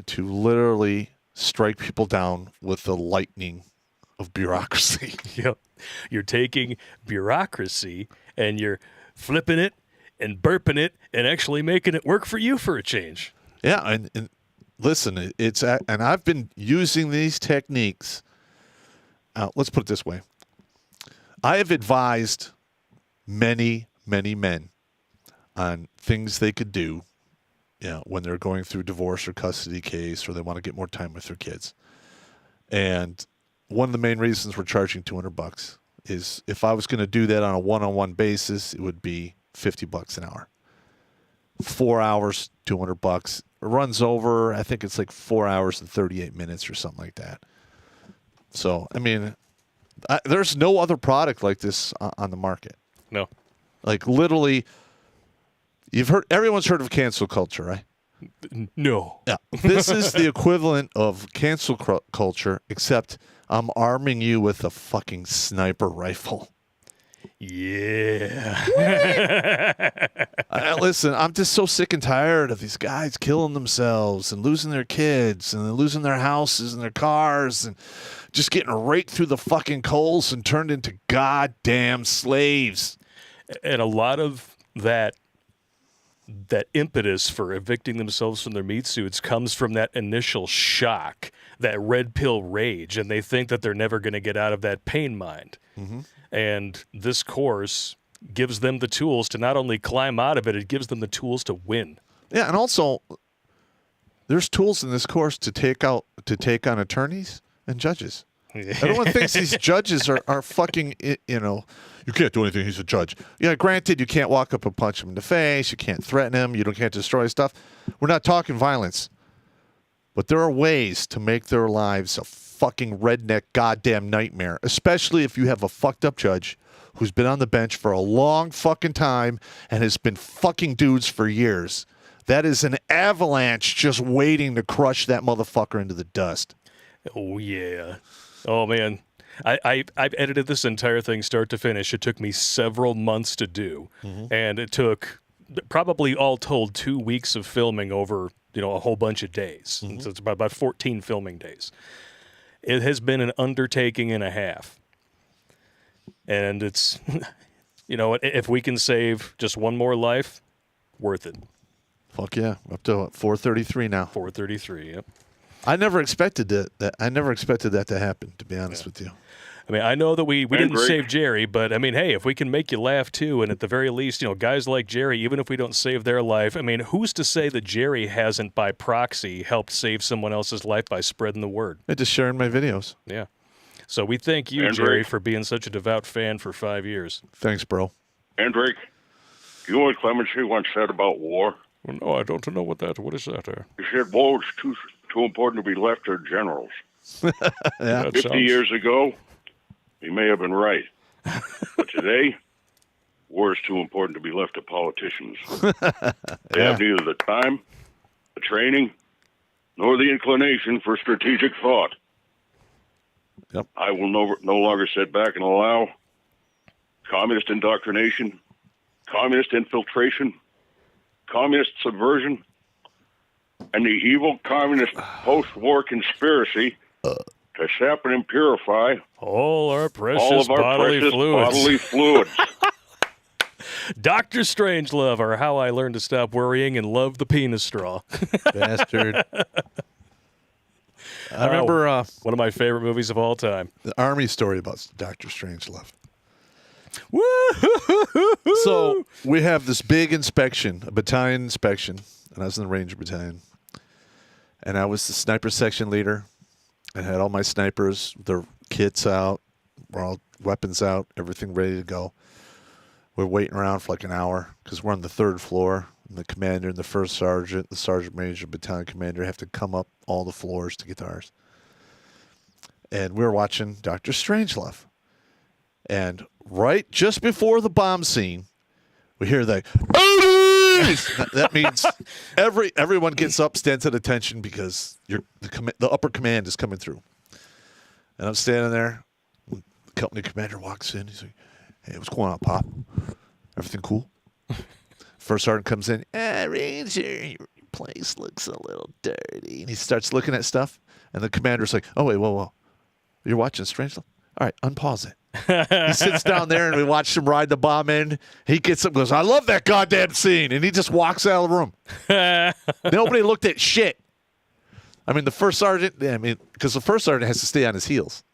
to literally strike people down with the lightning of bureaucracy. Yep. You're taking bureaucracy and you're flipping it and burping it and actually making it work for you for a change. Yeah, and listen, and I've been using these techniques. Let's put it this way. I have advised many, many men on things they could do when they're going through divorce or custody case or they want to get more time with their kids. And one of the main reasons we're charging $200 is if I was going to do that on a one-on-one basis, it would be $50 an hour. 4 hours, $200. It runs over, I think it's like 4 hours and 38 minutes or something like that. So, I mean, there's no other product like this on the market. No. Like literally, everyone's heard of cancel culture, right? No. Yeah. This is the equivalent of cancel culture, except I'm arming you with a fucking sniper rifle. Yeah. Listen, I'm just so sick and tired of these guys killing themselves and losing their kids and losing their houses and their cars and just getting raked through the fucking coals and turned into goddamn slaves. And a lot of that impetus for evicting themselves from their meat suits comes from that initial shock, that red pill rage, and they think that they're never going to get out of that pain mind. Mm-hmm. And this course gives them the tools to not only climb out of it, it gives them the tools to win. Yeah, and also there's tools in this course to take on attorneys and judges. Everyone thinks these judges are fucking, you can't do anything, he's a judge. Yeah, granted, you can't walk up and punch him in the face, you can't threaten him, can't destroy stuff. We're not talking violence. But there are ways to make their lives a fucking redneck goddamn nightmare, especially if you have a fucked up judge who's been on the bench for a long fucking time and has been fucking dudes for years. That is an avalanche just waiting to crush that motherfucker into the dust. Oh, yeah. Oh, man. I've edited this entire thing start to finish. It took me several months to do. Mm-hmm. And it took probably all told 2 weeks of filming over, a whole bunch of days. Mm-hmm. So it's about 14 filming days. It has been an undertaking and a half. And it's, if we can save just one more life, worth it. Fuck yeah. Up to 433 now. 433, yep. I never expected that. I never expected that to happen, to be honest with you. I mean, I know that we didn't Greg. save Gerry, but I mean, hey, if we can make you laugh too, and at the very least, guys like Gerry, even if we don't save their life, I mean, who's to say that Gerry hasn't, by proxy, helped save someone else's life by spreading the word? I just sharing my videos. Yeah. So we thank you, And Gerry, Rick. for being such a devout fan for 5 years. Thanks, bro. And Drake, you know what Clemency once said about war? Well, no, I don't know what is that? He said war is too important to be left to generals. Yeah. 50 years ago, he may have been right. But today, war is too important to be left to politicians. They have neither the time, the training, nor the inclination for strategic thought. Yep. I will no longer sit back and allow communist indoctrination, communist infiltration, communist subversion, and the evil communist post-war conspiracy to sap and impurify All our all precious of our bodily precious fluids. bodily fluids. Dr. Strangelove, or How I Learned to Stop Worrying and Love the Penis Straw. Bastard. I remember One of my favorite movies of all time. the Army story about Dr. Strangelove. Woo! So we have this big inspection, a battalion inspection, and I was in the Ranger Battalion. And I was the sniper section leader. I had all my snipers, their kits out, all weapons out, everything ready to go. We're waiting around for like an hour because we're on the 3rd floor. And the commander and the first sergeant, the sergeant major, battalion commander have to come up all the floors to get to ours. And we were watching Dr. Strangelove. And right just before the bomb scene, we hear the that means everyone gets up, stands at attention because the upper command is coming through. And I'm standing there. The company commander walks in. He's like, "Hey, what's going on, Pop? Everything cool?" First sergeant comes in. Ranger, your place looks a little dirty. And he starts looking at stuff. And the commander's like, "Oh, wait, whoa. You're watching Strangelove? All right, unpause it." He sits down there and we watch him ride the bomb in. He gets up and goes, "I love that goddamn scene." And he just walks out of the room. Nobody looked at shit. I mean, the first sergeant, because the first sergeant has to stay on his heels.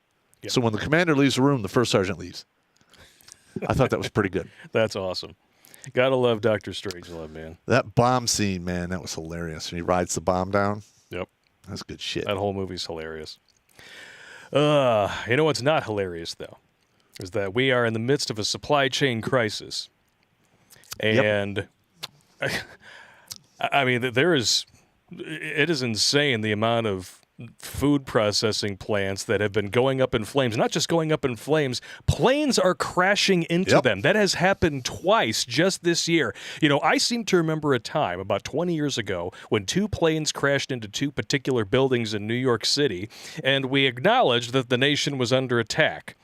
Yep. So when the commander leaves the room, the first sergeant leaves. I thought that was pretty good. That's awesome. Gotta love Dr. Strangelove, man. That bomb scene, man, that was hilarious. When he rides the bomb down, Yep. that's good shit. That whole movie's hilarious. You know what's not hilarious, though, is that we are in the midst of a supply chain crisis. And, I mean, it is insane the amount of food processing plants that have been going up in flames. Not just going up in flames, planes are crashing into them. That has happened twice just this year. I seem to remember a time about 20 years ago when 2 planes crashed into 2 particular buildings in New York City, and we acknowledged that the nation was under attack.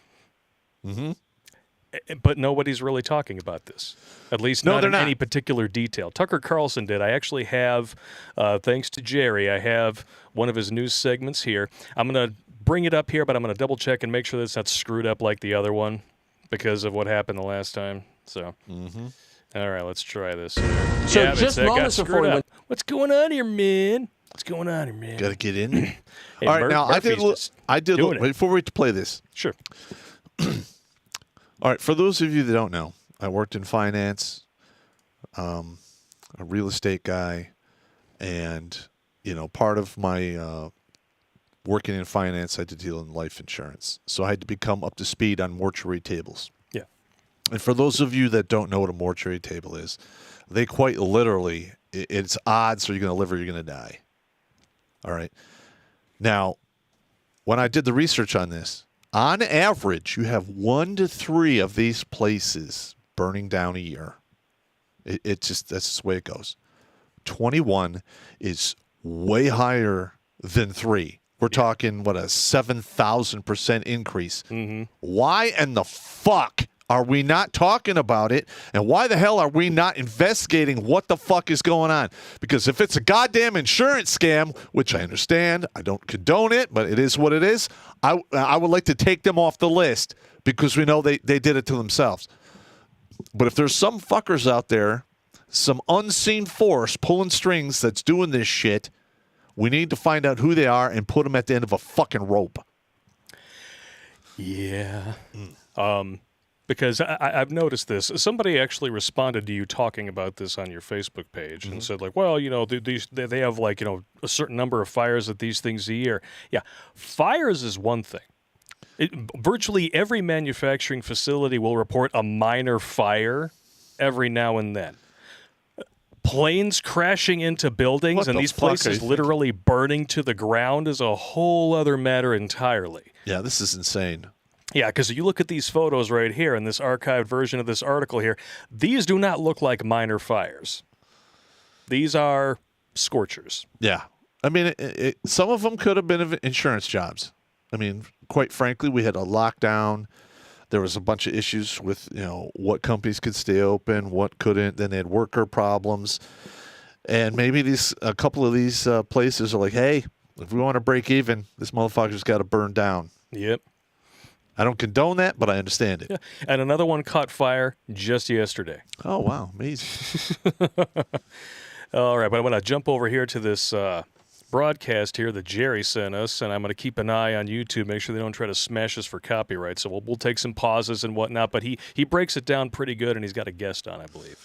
Mm-hmm. But nobody's really talking about this, at least not in any particular detail. Tucker Carlson did. I actually have, thanks to Gerry, I have one of his news segments here. I'm going to bring it up here, but I'm going to double check and make sure that it's not screwed up like the other one because of what happened the last time. So, All right, let's try this. So just moments before we went. What's going on here, man? Got to get in there. Hey, All right, now Murphy's I did doing it. before we play this. Sure. All right, for those of you that don't know, I worked in finance, a real estate guy, and part of my working in finance, I had to deal in life insurance, so I had to become up to speed on mortuary tables. Yeah. And for those of you that don't know what a mortuary table is, they quite literally, it's odds are you going to live or you're going to die. All right. Now, when I did the research on this, on average, you have 1 to 3 of these places burning down a year. That's just the way it goes. 21 is way higher than 3. We're talking, a 7,000% increase. Mm-hmm. Why in the fuck are we not talking about it? And why the hell are we not investigating what the fuck is going on? Because if it's a goddamn insurance scam, which I understand, I don't condone it, but it is what it is, I would like to take them off the list because we know they did it to themselves. But if there's some fuckers out there, some unseen force pulling strings that's doing this shit, We need to find out who they are and put them at the end of a fucking rope. Yeah. Because I've noticed this. Somebody actually responded to you talking about this on your Facebook page and said, like, well, they have, like, a certain number of fires at these things a year. Yeah, fires is one thing. Virtually every manufacturing facility will report a minor fire every now and then. Planes crashing into buildings and these places literally burning to the ground is a whole other matter entirely. Yeah, this is insane. Yeah, because you look at these photos right here in this archived version of this article here, these do not look like minor fires. These are scorchers. Yeah. I mean, some of them could have been insurance jobs. I mean, quite frankly, we had a lockdown. There was a bunch of issues with, what companies could stay open, what couldn't. Then they had worker problems. And maybe a couple of these places are like, hey, if we want to break even, this motherfucker's got to burn down. Yep. I don't condone that, but I understand it. Yeah. And another one caught fire just yesterday. Oh, wow. Amazing. All right, but I'm going to jump over here to this broadcast here that Gerry sent us, and I'm going to keep an eye on YouTube, make sure they don't try to smash us for copyright. So we'll take some pauses and whatnot, but he breaks it down pretty good, and he's got a guest on, I believe.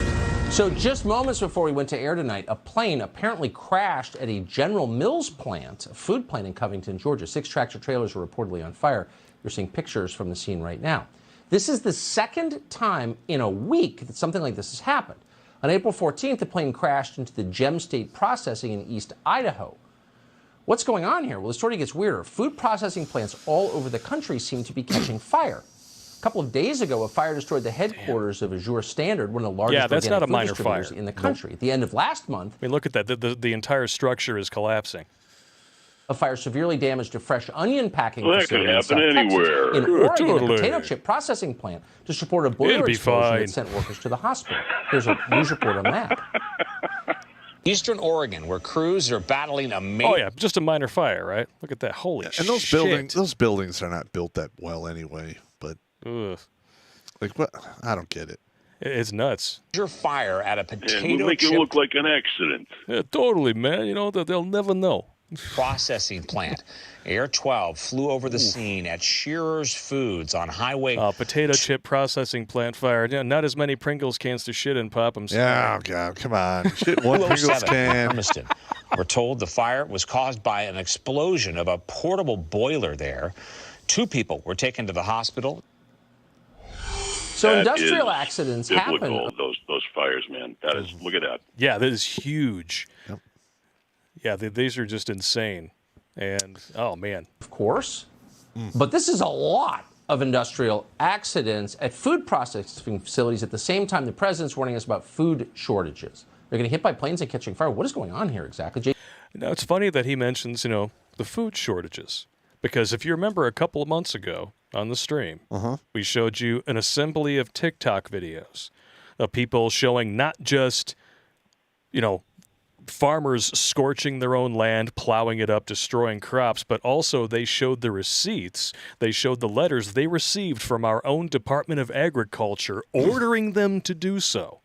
So just moments before we went to air tonight, a plane apparently crashed at a General Mills plant, a food plant in Covington, Georgia. 6 tractor trailers were reportedly on fire. You're seeing pictures from the scene right now. This is the second time in a week that something like this has happened. On April 14th, the plane crashed into the Gem State Processing in East Idaho. What's going on here? Well, the story gets weirder. Food processing plants all over the country seem to be catching fire. A couple of days ago, a fire destroyed the headquarters of Azure Standard, one of the largest that's not a minor distributors fire in the country. At the end of last month, I mean, look at that. The entire structure is collapsing. a fire severely damaged a fresh onion packing Well, that facility could in South happen anywhere. Texas. In Oregon, Totally. a potato chip processing plant just reported a boiler It'll be explosion fine. that sent workers to the hospital. Here's a news report on that. Eastern Oregon, where crews are battling a major... Oh, yeah, just a minor fire, right? Look at that. Holy shit. And those buildings are not built that well anyway. But Ugh. like, what? I don't get it. It's nuts. fire at a And potato we'll make it chip look like an accident. Yeah, totally, man. They'll never know. processing plant. Air 12 flew over the scene at Shearer's Foods on Highway... Potato chip processing plant fire. Yeah, not as many Pringles cans to shit in, Pop. I'm sorry. Yeah, oh, God, come on. Shit, one Pringles 207 can. Hermiston. We're told the fire was caused by an explosion of a portable boiler there. 2 people were taken to the hospital. So That industrial is accidents biblical, happen. those fires, man. That is, look at that. Yeah, that is huge. Yep. Yeah, these are just insane. And, oh, man. Of course. But this is a lot of industrial accidents at food processing facilities at the same time the president's warning us about food shortages. They're getting hit by planes and catching fire. What is going on here exactly? Now, it's funny that he mentions, the food shortages. Because if you remember a couple of months ago on the stream, we showed you an assembly of TikTok videos of people showing not just, farmers scorching their own land, plowing it up, destroying crops, but also they showed the receipts. They showed the letters they received from our own Department of Agriculture ordering them to do so.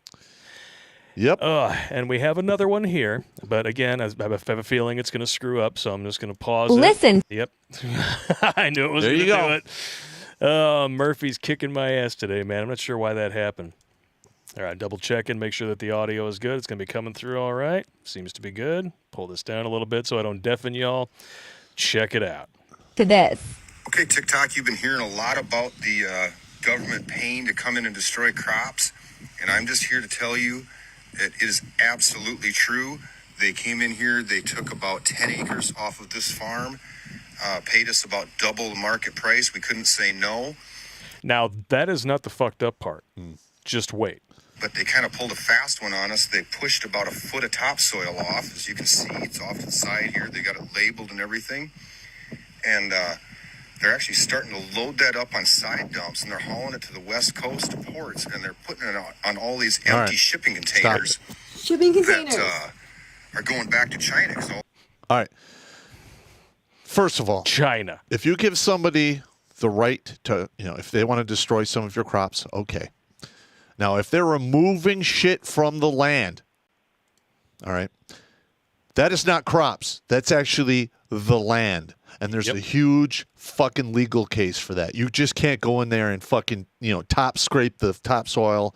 Yep. And we have another one here, but again, I have a feeling it's going to screw up, so I'm just going to pause Listen. it. Yep. I knew it was There going to you go. do it. Oh, Murphy's kicking my ass today, man. I'm not sure why that happened. All right, double checking, make sure that the audio is good. It's going to be coming through all right. Seems to be good. Pull this down a little bit so I don't deafen y'all. Check it out. To this. Okay, TikTok, you've been hearing a lot about the government paying to come in and destroy crops, and I'm just here to tell you that it is absolutely true. They came in here, they took about 10 acres off of this farm, paid us about double the market price. We couldn't say no. Now, that is not the fucked up part. Just wait. But they kind of pulled a fast one on us. They pushed about a foot of topsoil off. As you can see, it's off to the side here. They got it labeled and everything. And they're actually starting to load that up on side dumps, and they're hauling it to the West Coast ports, and they're putting it on all these empty right. shipping containers. Shipping containers. That are going back to China. 'Cause All right. First of all, China. if you give somebody the right to, if they want to destroy some of your crops, okay. Now, if they're removing shit from the land, all right, That is not crops. That's actually the land. And there's a huge fucking legal case for that. You just can't go in there and fucking, top scrape the topsoil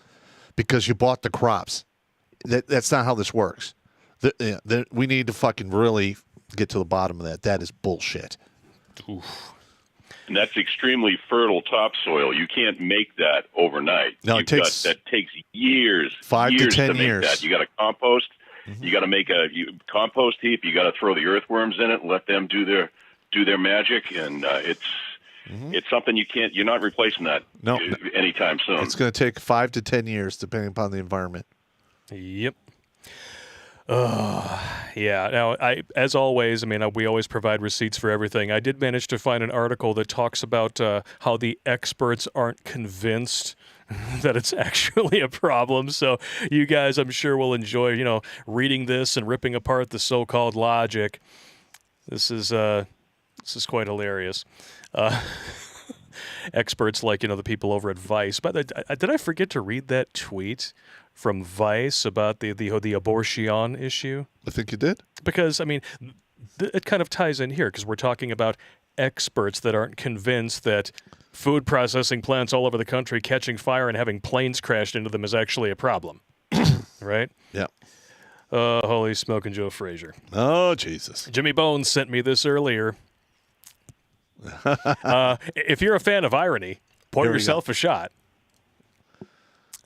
because you bought the crops. That's not how this works. We need to fucking really get to the bottom of that. That is bullshit. Oof. And that's extremely fertile topsoil. You can't make that overnight. No, that takes years. 5 to 10 to make years. that. You got to compost. You got to make a compost heap. You got to throw the earthworms in it and let them do their magic. And it's something you're not replacing that anytime soon. It's going to take 5 to 10 years, depending upon the environment. Yep. Yeah. Now, as always, we always provide receipts for everything. I did manage to find an article that talks about how the experts aren't convinced that it's actually a problem. So you guys, I'm sure, will enjoy, reading this and ripping apart the so-called logic. This is quite hilarious. Experts like, the people over at Vice. But did I forget to read that tweet from Vice about the abortion issue? I think you did. Because, it kind of ties in here because we're talking about experts that aren't convinced that food processing plants all over the country catching fire and having planes crashed into them is actually a problem. Right? Yeah. Holy smoking Joe Frazier. Oh, Jesus. Jimmy Bones sent me this earlier. If you're a fan of irony, pour yourself a shot.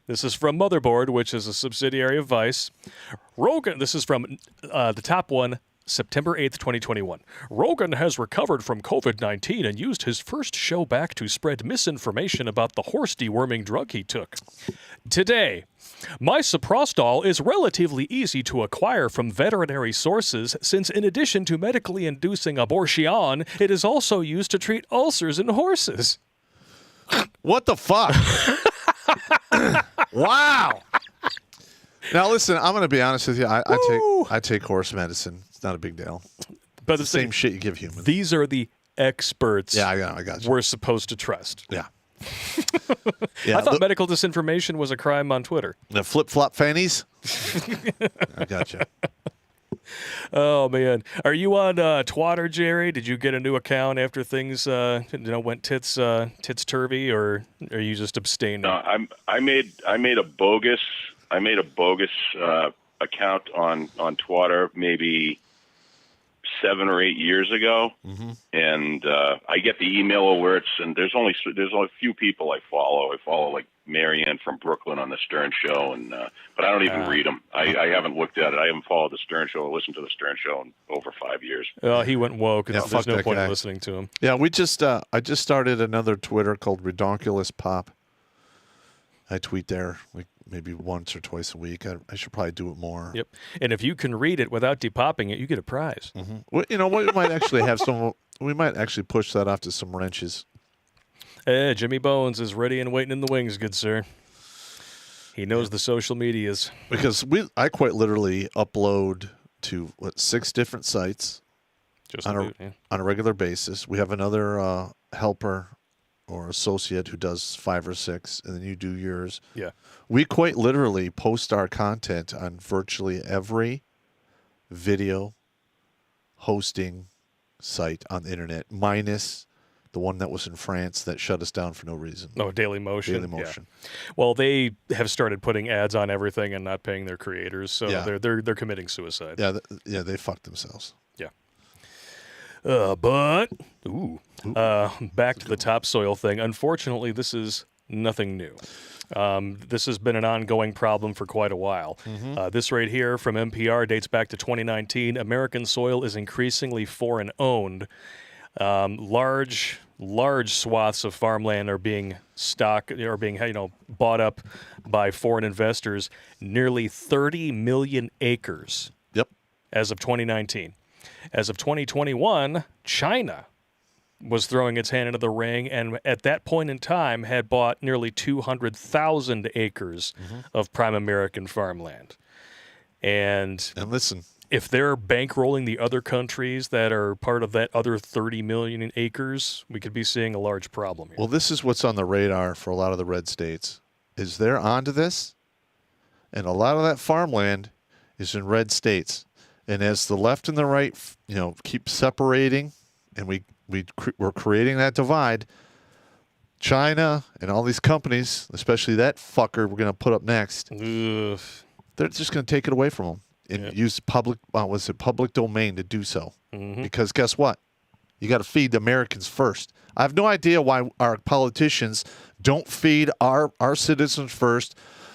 This is from Motherboard, which is a subsidiary of Vice. Rogan, this is from the top one, September 8th, 2021. Rogan has recovered from COVID-19 and used his first show back to spread misinformation about the horse deworming drug he took. Today, misoprostol is relatively easy to acquire from veterinary sources since in addition to medically inducing abortion, it is also used to treat ulcers in horses. What the fuck? Wow. Now listen, I'm going to be honest with you. I take horse medicine. It's not a big deal. But it's the same shit you give humans. These are the experts. Yeah, I got you. We're supposed to trust. Yeah. I thought medical disinformation was a crime on Twitter. The flip-flop fannies? I got you. Oh, man. Are you on Twitter, Jerry? Did you get a new account after things went tits-turvy, or are you just abstaining? No, I made a bogus account on Twitter maybe 7 or 8 years ago, and I get the email alerts, and there's only a few people I follow. I follow like Marianne from Brooklyn on the Stern Show, and but I don't even read them. I haven't looked at it. I haven't followed the Stern Show or listened to the Stern Show in over 5 years. Oh, he went woke. Yeah, There's no point in listening to him. Yeah, I just started another Twitter called Redonkulas Pop. I tweet there like maybe once or twice a week. I should probably do it more. Yep. And if you can read it without depopping it, you get a prize. Well, we might actually have some. We might actually push that off to some wrenches. Jimmy Bones is ready and waiting in the wings, good sir. He knows the social medias. Because I quite literally upload to 6 different sites on a regular basis. We have another helper or associate who does 5 or 6, and then you do yours. Yeah. We quite literally post our content on virtually every video hosting site on the internet, minus the one that was in France that shut us down for no reason. Oh, Dailymotion. Dailymotion. Yeah. Well, they have started putting ads on everything and not paying their creators, so they're committing suicide. Yeah, they fucked themselves. Yeah. Back to the topsoil thing. Unfortunately, this is nothing new. This has been an ongoing problem for quite a while. This right here from NPR dates back to 2019. American soil is increasingly foreign-owned. Large swaths of farmland are being bought up by foreign investors. Nearly 30 million acres. Yep. As of 2019. As of 2021, China was throwing its hand into the ring, and at that point in time had bought nearly 200,000 acres of prime American farmland. And listen, if they're bankrolling the other countries that are part of that other 30 million acres, we could be seeing a large problem here. Well, this is what's on the radar for a lot of the red states, is they're onto this, and a lot of that farmland is in red states. And as the left and the right, keep separating, and we're creating that divide, China and all these companies, especially that fucker we're going to put up next, Ugh. they're just going to take it away from them and use public domain to do so. Mm-hmm. Because guess what? You got to feed the Americans first. I have no idea why our politicians don't feed our citizens first.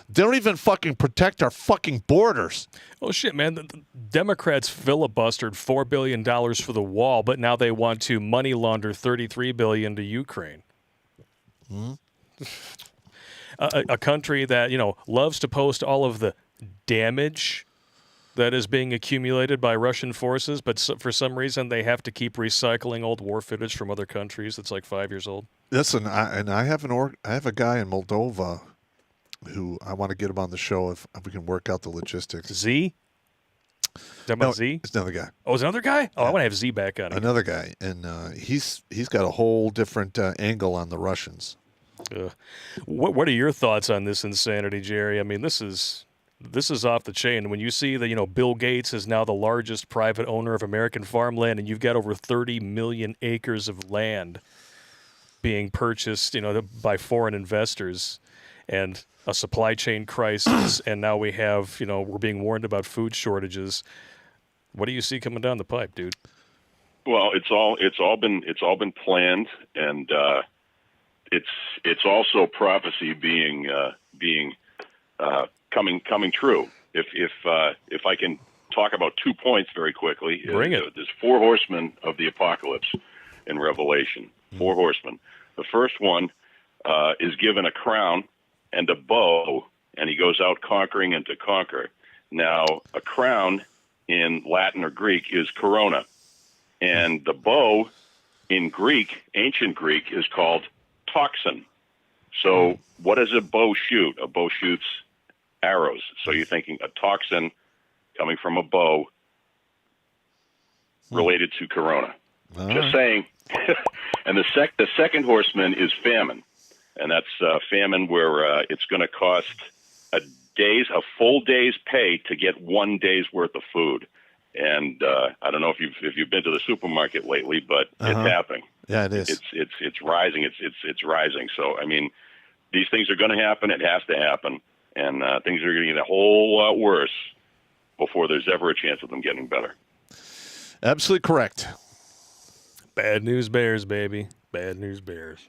They don't even fucking protect our fucking borders. Oh, shit, man. The Democrats filibustered $4 billion for the wall, but now they want to money launder $33 billion to Ukraine. Hmm? A country that, loves to post all of the damage that is being accumulated by Russian forces, but for some reason they have to keep recycling old war footage from other countries that's like 5 years old. Listen, I have a guy in Moldova who I want to get him on the show if we can work out the logistics. Z? No, Z? it's another guy. Oh, it's another guy? Oh, I want to have Z back on. Another guy, and he's got a whole different angle on the Russians. What are your thoughts on this insanity, Jerry? I mean, this is off the chain. When you see that, Bill Gates is now the largest private owner of American farmland, and you've got over 30 million acres of land being purchased, by foreign investors, and a supply chain crisis, and now we have, we're being warned about food shortages. What do you see coming down the pipe, dude? Well, it's all been planned, and it's also prophecy being coming true. If I can talk about 2 points very quickly. Bring it. There's 4 horsemen of the apocalypse in Revelation. 4 horsemen. The first one is given a crown and a bow, and he goes out conquering and to conquer. Now, a crown in Latin or Greek is corona, and the bow in Greek, ancient Greek, is called toxin. So what does a bow shoot? A bow shoots arrows. So you're thinking a toxin coming from a bow related to corona. Just saying. And the second horseman is famine. And that's famine where it's going to cost a full day's pay to get 1 day's worth of food. And I don't know if you've been to the supermarket lately, but it's happening. Yeah, it is. It's rising. It's rising. So I mean, these things are going to happen. It has to happen, and things are going to get a whole lot worse before there's ever a chance of them getting better. Absolutely correct. Bad news bears, baby. Bad news bears.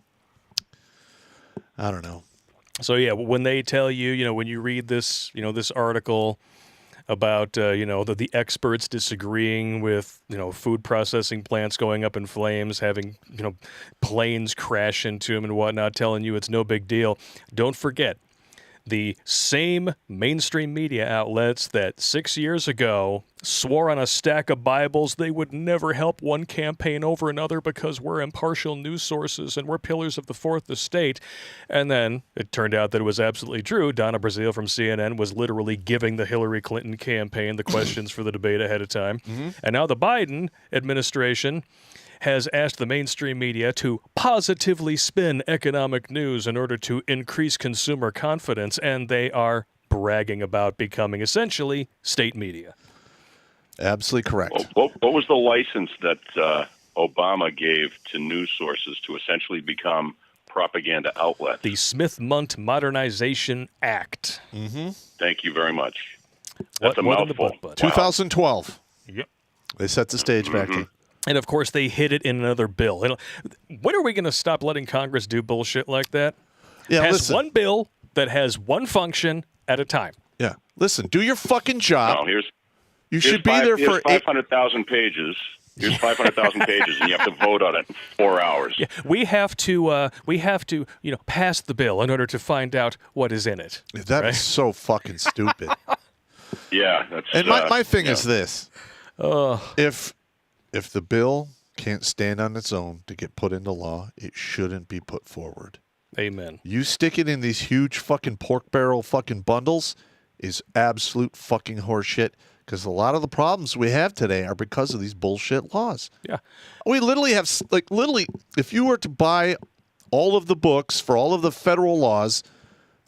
I don't know. So yeah, when they tell you, when you read this, this article about, the experts disagreeing with, food processing plants going up in flames, having, planes crash into them and whatnot, telling you it's no big deal. Don't forget, the same mainstream media outlets that 6 years ago swore on a stack of Bibles they would never help one campaign over another because we're impartial news sources and we're pillars of the fourth estate. And then it turned out that it was absolutely true. Donna Brazile from CNN was literally giving the Hillary Clinton campaign the questions for the debate ahead of time. Mm-hmm. And now the Biden administration has asked the mainstream media to positively spin economic news in order to increase consumer confidence, and they are bragging about becoming essentially state media. Absolutely correct. What was the license that Obama gave to news sources to essentially become propaganda outlets? The Smith-Mundt Modernization Act. Mm-hmm. Thank you very much. That's a mouthful. 2012. Yep. They set the stage back then. And, of course, they hid it in another bill. And when are we going to stop letting Congress do bullshit like that? Yeah, Pass one bill that has one function at a time. Yeah. Listen, do your fucking job. No, you should be there for 500,000 pages. Here's 500,000 pages, and you have to vote on it in 4 hours. Yeah, we have to pass the bill in order to find out what is in it. That is so fucking stupid. Yeah, that's. And my thing is this: if the bill can't stand on its own to get put into law, it shouldn't be put forward. Amen. You stick it in these huge fucking pork barrel fucking bundles is absolute fucking horseshit. Because a lot of the problems we have today are because of these bullshit laws. Yeah. We literally have, if you were to buy all of the books for all of the federal laws,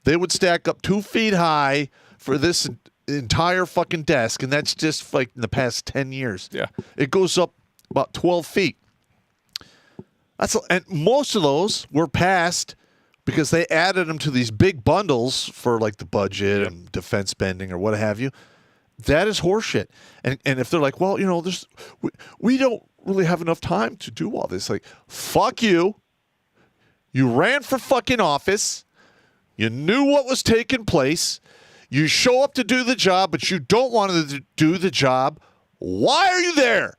they would stack up 2 feet high for this entire fucking desk, and that's just like in the past 10 years. Yeah. It goes up about 12 feet. And most of those were passed because they added them to these big bundles for like the budget and defense spending or what have you. That is horseshit. And if they're like, well, we don't really have enough time to do all this. Like, fuck you. You ran for fucking office. You knew what was taking place. You show up to do the job, but you don't want to do the job. Why are you there?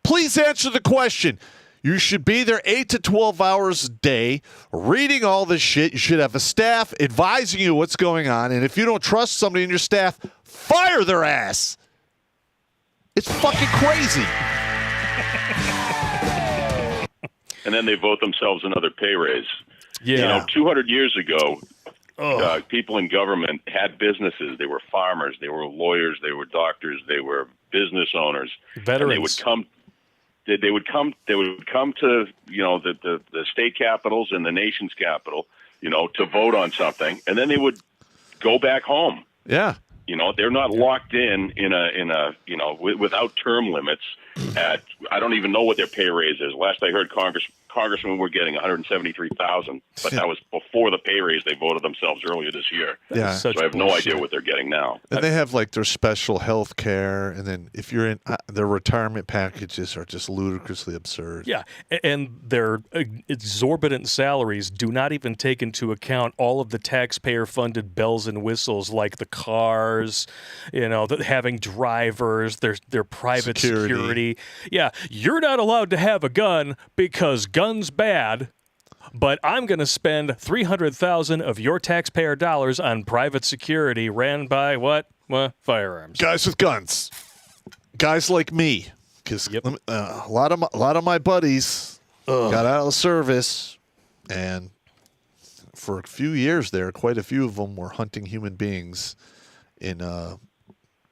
Please answer the question. You should be there 8 to 12 hours a day, reading all this shit. You should have a staff advising you what's going on. And if you don't trust somebody in your staff, fire their ass. It's fucking crazy. And then they vote themselves another pay raise. Yeah. 200 years ago, people in government had businesses. They were farmers. They were lawyers. They were doctors. They were business owners. Veterans. And they would come to the state capitals and the nation's capital, to vote on something, and then they would go back home. Yeah. They're not locked in without term limits at, I don't even know what their pay raise is. Last I heard, congressmen were getting $173,000, but that was before the pay raise they voted themselves earlier this year. Yeah. So I have no idea what they're getting now. And they have like their special health care, and then if you're in their retirement packages are just ludicrously absurd. Yeah, and their exorbitant salaries do not even take into account all of the taxpayer-funded bells and whistles, like the cars, having drivers, their private security. Yeah, you're not allowed to have a gun because gun's bad. But I'm going to spend $300,000 of your taxpayer dollars on private security ran by what? Well, firearms. Guys with guns. Guys like me. Because a lot of my buddies got out of the service, and for a few years there, quite a few of them were hunting human beings in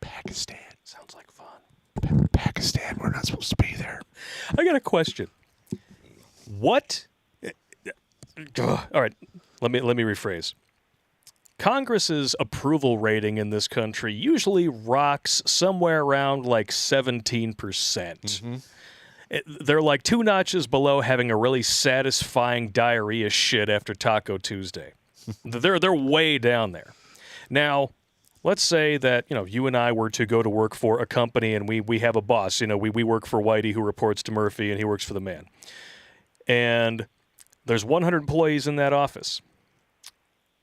Pakistan. Sounds like fun. Pakistan, we're not supposed to be there. I got a question. What? All right, let me rephrase. Congress's approval rating in this country usually rocks somewhere around like 17%. Mm-hmm. They're like 2 notches below having a really satisfying diarrhea shit after Taco Tuesday. They're way down there. Now, let's say that you and I were to go to work for a company and we have a boss. We work for Whitey, who reports to Murphy, and he works for the man. And there's 100 employees in that office.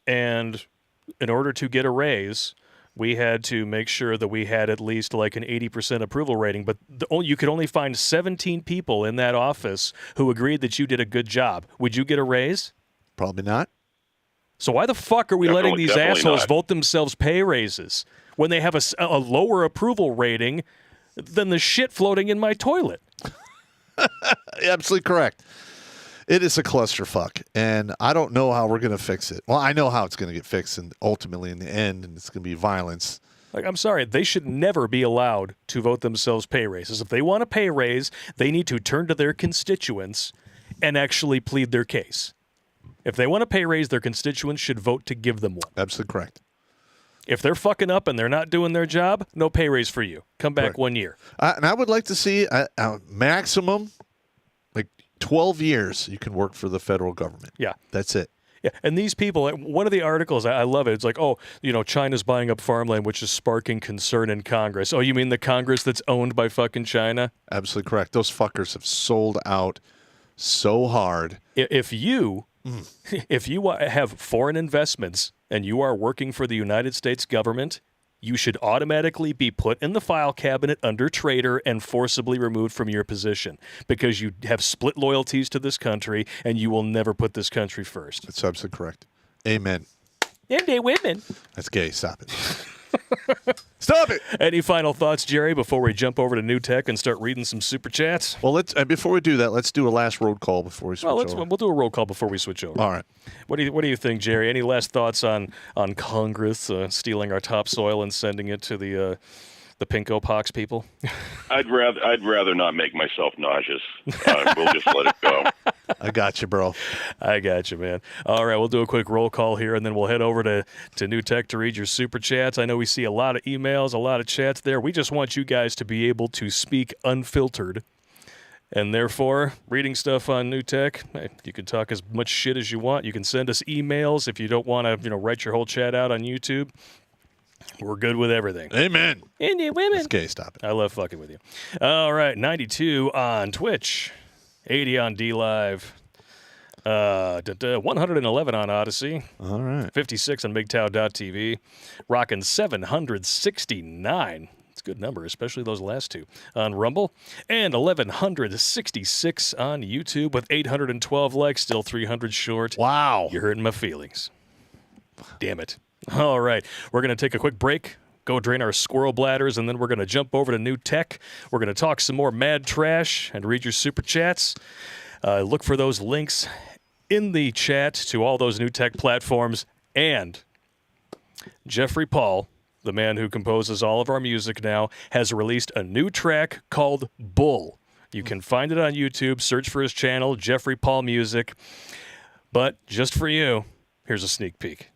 And in order to get a raise, we had to make sure that we had at least like an 80% approval rating. But you could only find 17 people in that office who agreed that you did a good job. Would you get a raise? Probably not. So why the fuck are we letting these assholes vote themselves pay raises when they have a lower approval rating than the shit floating in my toilet? Absolutely correct. It is a clusterfuck, and I don't know how we're going to fix it. Well, I know how it's going to get fixed, and ultimately in the end, and it's going to be violence. Like, I'm sorry, they should never be allowed to vote themselves pay raises. If they want a pay raise, they need to turn to their constituents and actually plead their case. If they want a pay raise, their constituents should vote to give them one. Absolutely correct. If they're fucking up and they're not doing their job, no pay raise for you. Come back 1 year. And I would like to see a maximum, like 12 years you can work for the federal government. Yeah. That's it. Yeah, and these people, one of the articles, I love it. It's like, China's buying up farmland, which is sparking concern in Congress. Oh, you mean the Congress that's owned by fucking China? Absolutely correct. Those fuckers have sold out so hard. If you have foreign investments and you are working for the United States government, you should automatically be put in the file cabinet under traitor and forcibly removed from your position because you have split loyalties to this country and you will never put this country first. That's absolutely correct. Amen. And they women. That's gay. Stop it. Stop it. Any final thoughts, Jerry, before we jump over to New Tech and start reading some super chats? Well, before we do that, let's do a last road call before we switch over. We'll do a roll call before we switch over. All right. What do you think, Jerry? Any last thoughts on Congress stealing our topsoil and sending it to the pinko pox people? I'd rather not make myself nauseous. We'll just let it go. I got you, bro. I got you, man. All right, we'll do a quick roll call here, and then we'll head over to New Tech to read your super chats. I know we see a lot of emails, a lot of chats there. We just want you guys to be able to speak unfiltered. And therefore, reading stuff on New Tech, you can talk as much shit as you want. You can send us emails if you don't want to, write your whole chat out on YouTube. We're good with everything. Amen. Indian women. It's gay. Stop it. I love fucking with you. All right, 92 on Twitch, 80 on DLive, 111 on Odyssey. All right. 56 on MGTOW.tv, rocking 769. It's a good number, especially those last two on Rumble, and 1,166 on YouTube with 812 likes, still 300 short. Wow. You're hurting my feelings. Damn it. All right, we're going to take a quick break, go drain our squirrel bladders, and then we're going to jump over to New Tech. We're going to talk some more mad trash and read your super chats. Look for those links in the chat to all those New Tech platforms. And Jeffrey Paul, the man who composes all of our music now, has released a new track called Bull. You can find it on YouTube. Search for his channel, Jeffrey Paul Music. But just for you, here's a sneak peek.